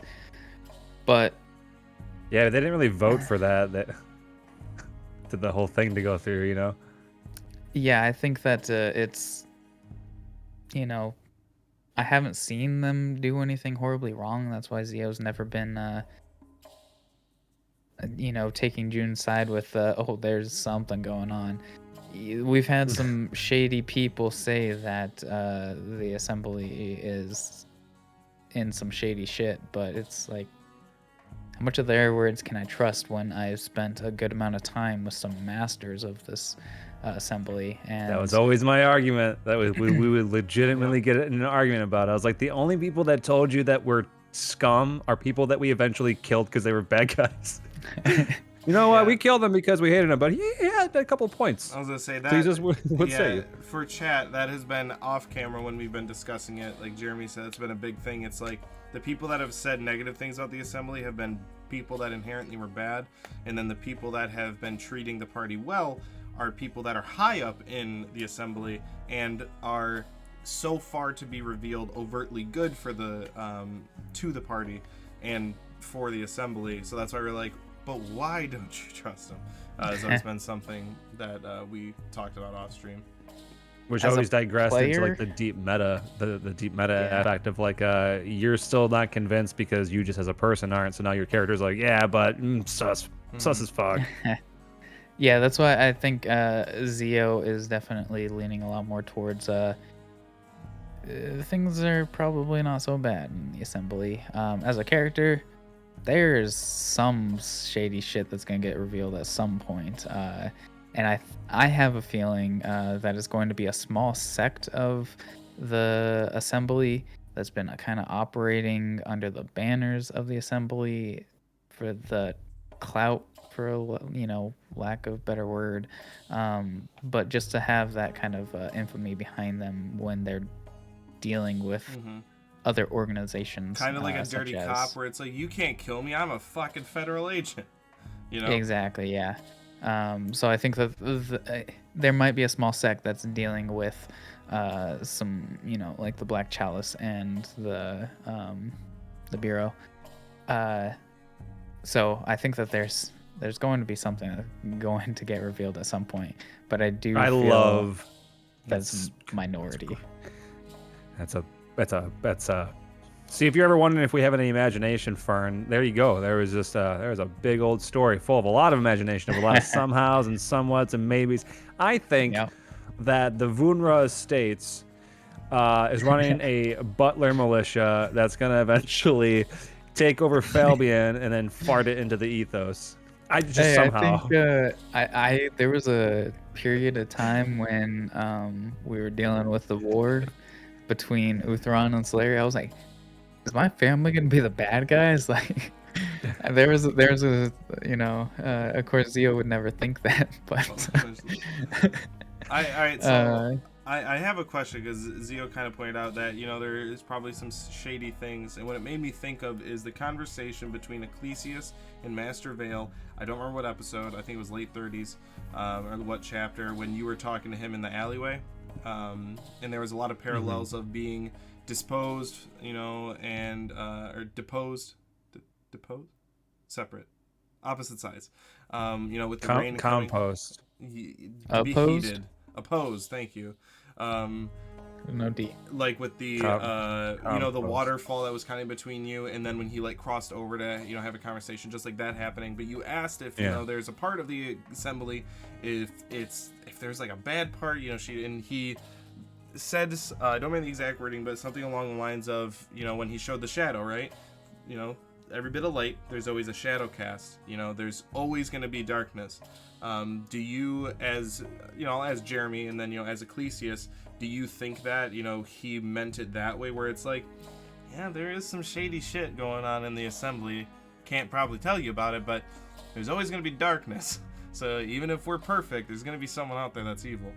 but Yeah, they didn't really vote for that to the whole thing to go through, yeah, I think that it's, I haven't seen them do anything horribly wrong. That's why Zio's never been, taking June's side with, there's something going on. We've had some shady people say that the assembly is in some shady shit, but it's how much of their words can I trust when I've spent a good amount of time with some masters of this assembly? And That was always my argument. That was we would legitimately get in an argument about it. I was like, the only people that told you that we're scum are people that we eventually killed because they were bad guys. You know what? Yeah. We killed him because we hated him, but he had a couple points. I was gonna say that. So you just would yeah, say. for chat, that has been off camera when we've been discussing it. Like Jeremy said, it's been a big thing. It's like the people that have said negative things about the assembly have been people that inherently were bad, and then the people that have been treating the party well are people that are high up in the assembly and are so far to be revealed overtly good for the to the party and for the assembly. So that's why we're like, but why don't you trust him? It's always been something that we talked about off stream. Which As a always digressed into player- like the deep meta, the deep meta Yeah. aspect of like you're still not convinced because you just as a person aren't. So now your character's like, yeah, but sus as fuck. Yeah, that's why I think Zio is definitely leaning a lot more towards things are probably not so bad in the assembly. As a character, there's some shady shit that's gonna get revealed at some point, and I have a feeling that it's going to be a small sect of the assembly that's been kind of operating under the banners of the assembly for the clout, for lack of better word, but just to have that kind of infamy behind them when they're dealing with other organizations, Kind of like a such dirty as- cop where it's like, you can't kill me, I'm a fucking federal agent. You know? Exactly, yeah. So I think that there might be a small sect that's dealing with some, like the Black Chalice and the Bureau. So I think that there's going to be something that's going to get revealed at some point, but I do. I feel love that's minority. That's a. See, if you're ever wondering if we have any imagination, Fern, there you go. There was just there's a big old story full of a lot of imagination, of a lot of somehows and somewhats and maybes. I think Yep. that the Vunra Estates is running a butler militia that's gonna eventually take over Falbian and then fart it into the ethos. I just somehow. I think there was a period of time when we were dealing with the war between Uthron and Slayer. I was like, is my family gonna be the bad guys? Like, there's a of course Zio would never think that, but All right, so I have a question, because Zio kind of pointed out that there is probably some shady things, and what it made me think of is the conversation between Ecclesius and Master Vale. I don't remember what episode. I think it was late 30s, or what chapter, when you were talking to him in the alleyway, and there was a lot of parallels of being disposed, and or deposed, separate, opposite sides, with the rain coming. Compost. Opposed? Opposed, thank you. no D. Like with the the compost. waterfall that was kind of between you, and then when he crossed over to have a conversation, just like that happening. But you asked if there's a part of the assembly, if there's like a bad part, he said, I don't remember the exact wording, but something along the lines of, when he showed the shadow, right? Every bit of light, there's always a shadow cast. There's always going to be darkness. Do you, as as Jeremy, and then as Ecclesius, do you think that he meant it that way, where it's like, yeah, there is some shady shit going on in the assembly, can't probably tell you about it, but there's always going to be darkness. So even if we're perfect, there's going to be someone out there that's evil.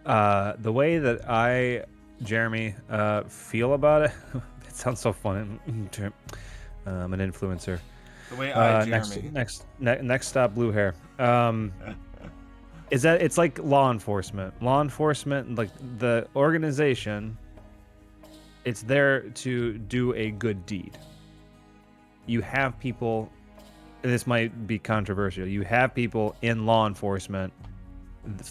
The way that I, Jeremy, feel about it, it sounds so fun. I'm an influencer. The way I, Jeremy. Next stop, blue hair. Is that it's like law enforcement. Law enforcement, like the organization, it's there to do a good deed. You have people, and this might be controversial, you have people in law enforcement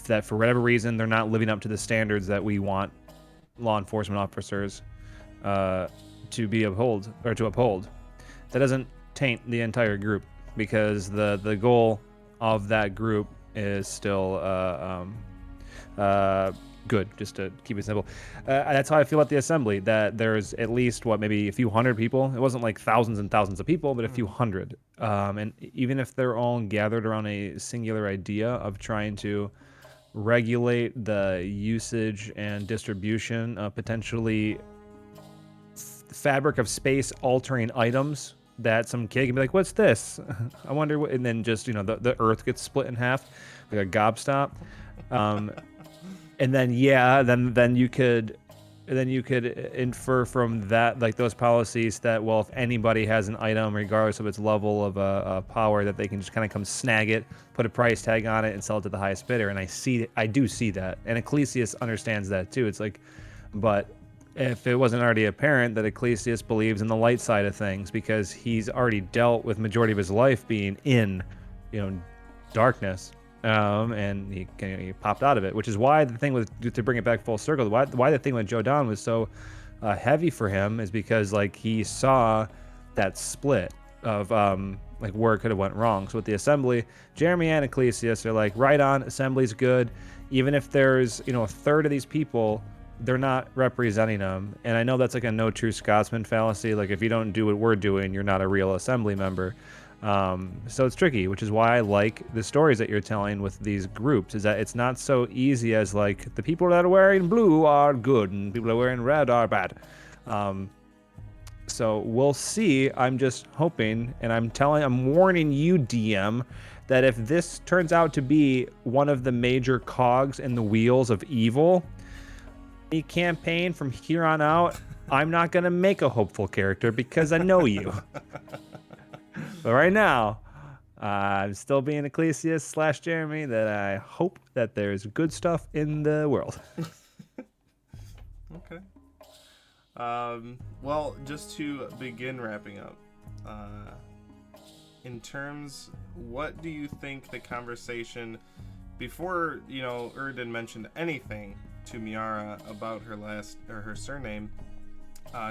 that for whatever reason they're not living up to the standards that we want law enforcement officers to uphold. That doesn't taint the entire group, because the goal of that group is still good, just to keep it simple. That's how I feel about the assembly, that there's at least, maybe a few hundred people. It wasn't like thousands and thousands of people, but a few hundred. And even if they're all gathered around a singular idea of trying to regulate the usage and distribution of potentially fabric of space altering items, that some kid can be like, what's this? I wonder what, and then just, the earth gets split in half like a gobstop. And then, then you could infer from that, like those policies, that, well, if anybody has an item, regardless of its level of power, that they can just kind of come snag it, put a price tag on it, and sell it to the highest bidder. And I do see that. And Ecclesias understands that too. It's like, but if it wasn't already apparent that Ecclesias believes in the light side of things, because he's already dealt with majority of his life being in, darkness. And he popped out of it, which is why the thing to bring it back full circle, why the thing with Jodan was so heavy for him is because, like, he saw that split of like where it could have went wrong. So with the assembly, Jeremy and Ecclesias are like, right on, assembly's good, even if there's a third of these people, they're not representing them. And I know that's like a no true Scotsman fallacy, like if you don't do what we're doing, you're not a real assembly member. So it's tricky, which is why I like the stories that you're telling with these groups, is that it's not so easy as like the people that are wearing blue are good and people that are wearing red are bad. So we'll see. I'm just hoping, and I'm warning you, DM, that if this turns out to be one of the major cogs in the wheels of evil, the campaign from here on out, I'm not going to make a hopeful character because I know you. But right now, I'm still being Ecclesias / Jeremy, that I hope that there's good stuff in the world. Okay. Well, just to begin wrapping up, in terms, what do you think the conversation, before, Erdin mentioned anything to Miara about her surname,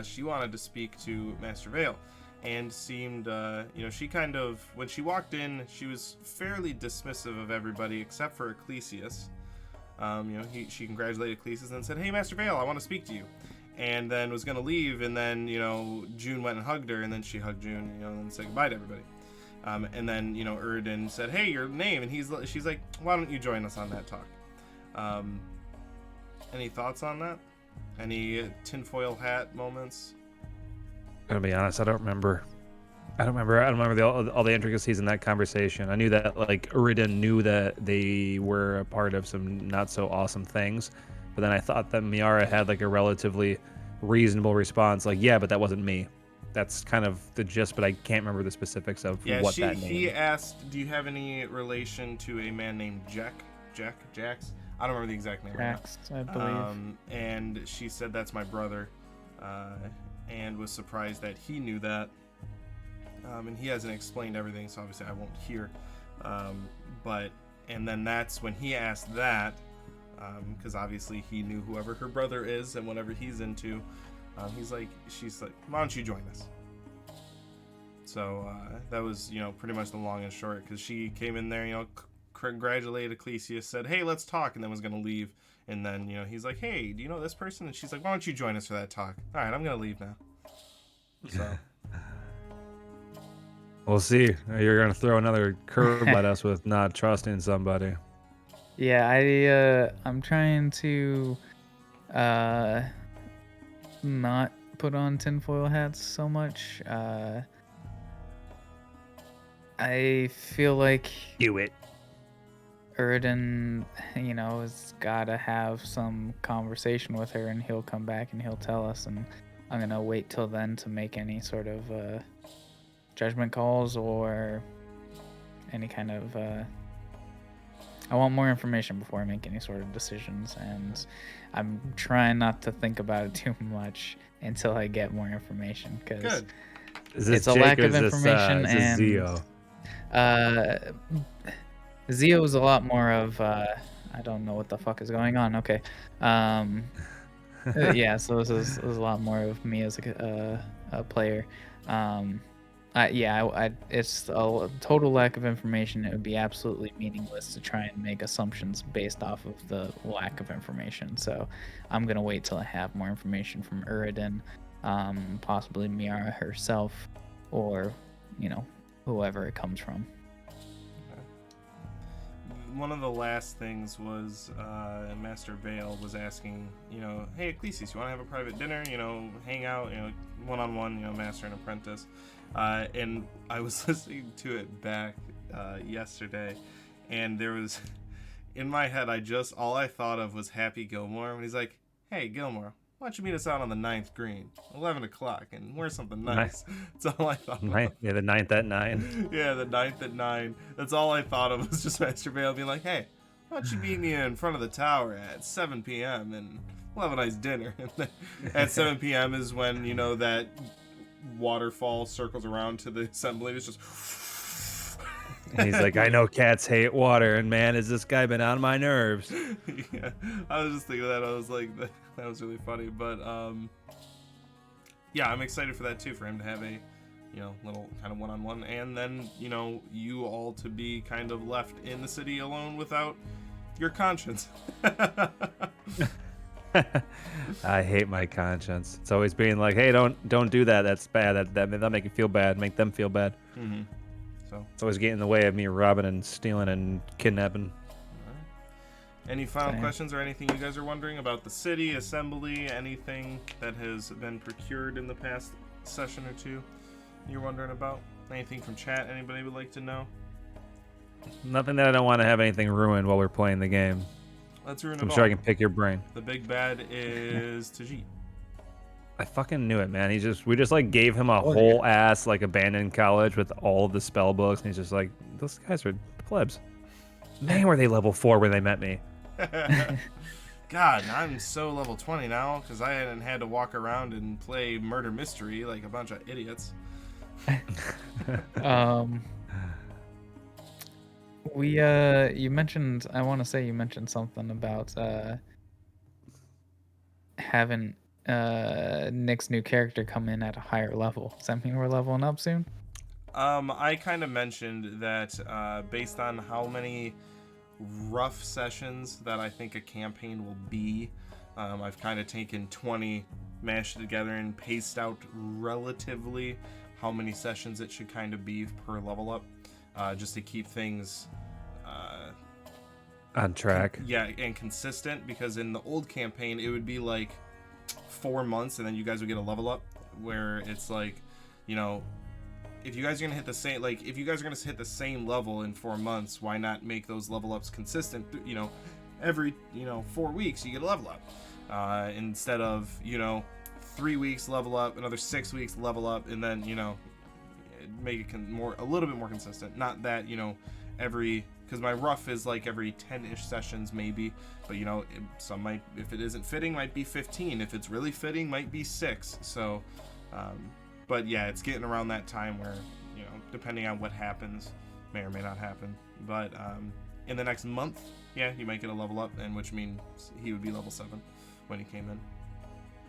she wanted to speak to Master Vale. And seemed, she kind of, when she walked in, she was fairly dismissive of everybody except for Ecclesias. She congratulated Ecclesias and then said, hey, Master Vale, I want to speak to you. And then was going to leave, and then, June went and hugged her, and then she hugged June, and then said goodbye to everybody. And then, Erdin said, hey, your name, and she's like, why don't you join us on that talk? Any thoughts on that? Any tinfoil hat moments? I'm gonna be honest, I don't remember all the intricacies in that conversation. I knew that, like, Erdin knew that they were a part of some not so awesome things, but then I thought that Miara had like a relatively reasonable response, like, yeah, but that wasn't me. That's kind of the gist, but I can't remember the specifics of what that name. He asked, do you have any relation to a man named Jax? I don't remember the exact name. Jax, I believe. And she said, that's my brother. And was surprised that he knew that. And he hasn't explained everything, so obviously I won't hear. And then that's when he asked that, because obviously he knew whoever her brother is and whatever he's into. She's like, why don't you join us? So that was, pretty much the long and short, because she came in there, congratulated Ecclesias, said, hey, let's talk, and then was going to leave. And then, he's like, hey, do you know this person? And she's like, why don't you join us for that talk? All right, I'm going to leave now. So. We'll see. You're going to throw another curve at us with not trusting somebody. Yeah, I'm trying to not put on tinfoil hats so much. I feel like Do it. Erdin, has got to have some conversation with her, and he'll come back and he'll tell us, and I'm going to wait till then to make any sort of judgment calls or any kind of... I want more information before I make any sort of decisions, and I'm trying not to think about it too much until I get more information, because it's a lack of information, and Zio? Zio is a lot more of I don't know what the fuck is going on. Okay, yeah. So this is a lot more of me as a player. It's a total lack of information. It would be absolutely meaningless to try and make assumptions based off of the lack of information. So I'm gonna wait till I have more information from Uridin, possibly Miara herself, or whoever it comes from. One of the last things was Master Vale was asking, hey Ecclesias, you want to have a private dinner? Hang out, one-on-one, Master and Apprentice. And I was listening to it back yesterday, and there was in my head, all I thought of was Happy Gilmore when he's like, "Hey Gilmore, why don't you meet us out on the 9th green, 11 o'clock, and wear something nice." That's all I thought. Yeah, the 9th at 9. Yeah, the 9th at 9. That's all I thought of was just Master Vale being like, "Hey, why don't you meet me in front of the tower at 7 p.m. and we'll have a nice dinner." And then at 7 p.m. is when that waterfall circles around to the assembly. It's just. And he's like, "I know cats hate water, and man, has this guy been on my nerves." Yeah, I was just thinking that. I was like, that was really funny. But yeah, I'm excited for that too. For him to have a, little kind of one-on-one, and then you all to be kind of left in the city alone without your conscience. I hate my conscience. It's always being like, "Hey, don't do that. That's bad. That make you feel bad. Make them feel bad." Mm-hmm. So it's always getting in the way of me robbing and stealing and kidnapping. Any final questions or anything you guys are wondering about the city, assembly, anything that has been procured in the past session or two you're wondering about? Anything from chat anybody would like to know? Nothing that I don't want to have anything ruined while we're playing the game. Let's ruin it I'm all. sure I can pick your brain. The big bad is Tajit. I fucking knew it, man. We just like gave him a whole ass like abandoned college with all of the spell books, and he's just like, "Those guys are plebs." Man, were they level 4 when they met me? God, I'm so level 20 now because I hadn't had to walk around and play murder mystery like a bunch of idiots. You mentioned, I want to say you mentioned something about having Nick's new character come in at a higher level. Does that mean we're leveling up soon? I kind of mentioned that based on how many rough sessions that I think a campaign will be, I've kind of taken 20, mashed it together, and paced out relatively how many sessions it should kind of be per level up, just to keep things on track. Yeah, and consistent, because in the old campaign it would be like 4 months and then you guys would get a level up, where it's like, if you guys are gonna hit the same, like if you guys are gonna hit the same level in 4 months, why not make those level ups consistent? Every 4 weeks you get a level up, instead of 3 weeks level up, another 6 weeks level up, and then make it a little bit more consistent. Not that every, because my rough is like every 10-ish sessions maybe, but some might, if it isn't fitting, might be 15. If it's really fitting, might be 6. So but yeah, it's getting around that time where depending on what happens, may or may not happen, but in the next month, yeah, you might get a level up, and which means he would be level 7 when he came in.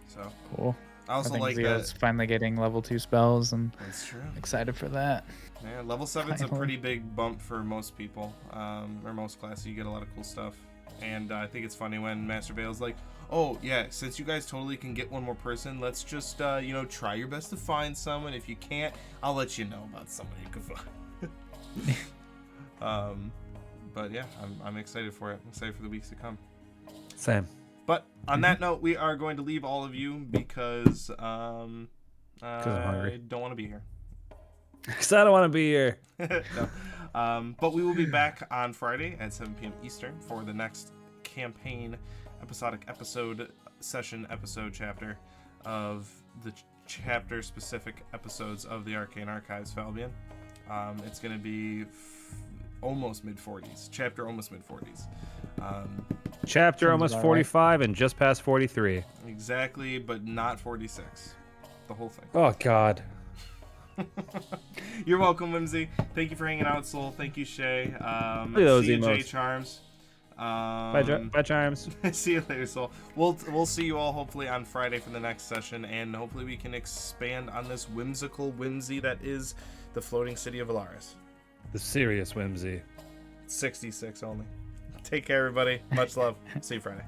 So cool. I also like Zio's that finally getting level 2 spells, and that's true. Excited for that. Yeah, level 7's a pretty big bump for most people, or most classes. You get a lot of cool stuff, and I think it's funny when Master Vale's like, "Oh yeah, since you guys totally can get one more person, let's just try your best to find someone. If you can't, I'll let you know about someone you can find." But yeah, I'm excited for it. I'm excited for the weeks to come. Same. But on that note, we are going to leave all of you because I'm hungry. I don't want to be here. Because I don't want to be here. No. But we will be back on Friday at 7 p.m. Eastern for the next campaign episodic episode chapter of the chapter-specific episodes of the Arcane Archives Falbion. It's going to be almost mid-40s. Chapter almost mid-40s. Chapter almost 45 and just past 43. Exactly, but not 46. The whole thing. Oh, God. You're welcome, Whimsy. Thank you for hanging out, Soul. Thank you, Shay. Look at those see you, J emotes. Charms. Bye, Chimes. See you later, Soul. We'll see you all hopefully on Friday for the next session, and hopefully we can expand on this whimsical whimsy that is the floating city of Alaris. The serious whimsy. 66 only. Take care, everybody. Much love. See you Friday.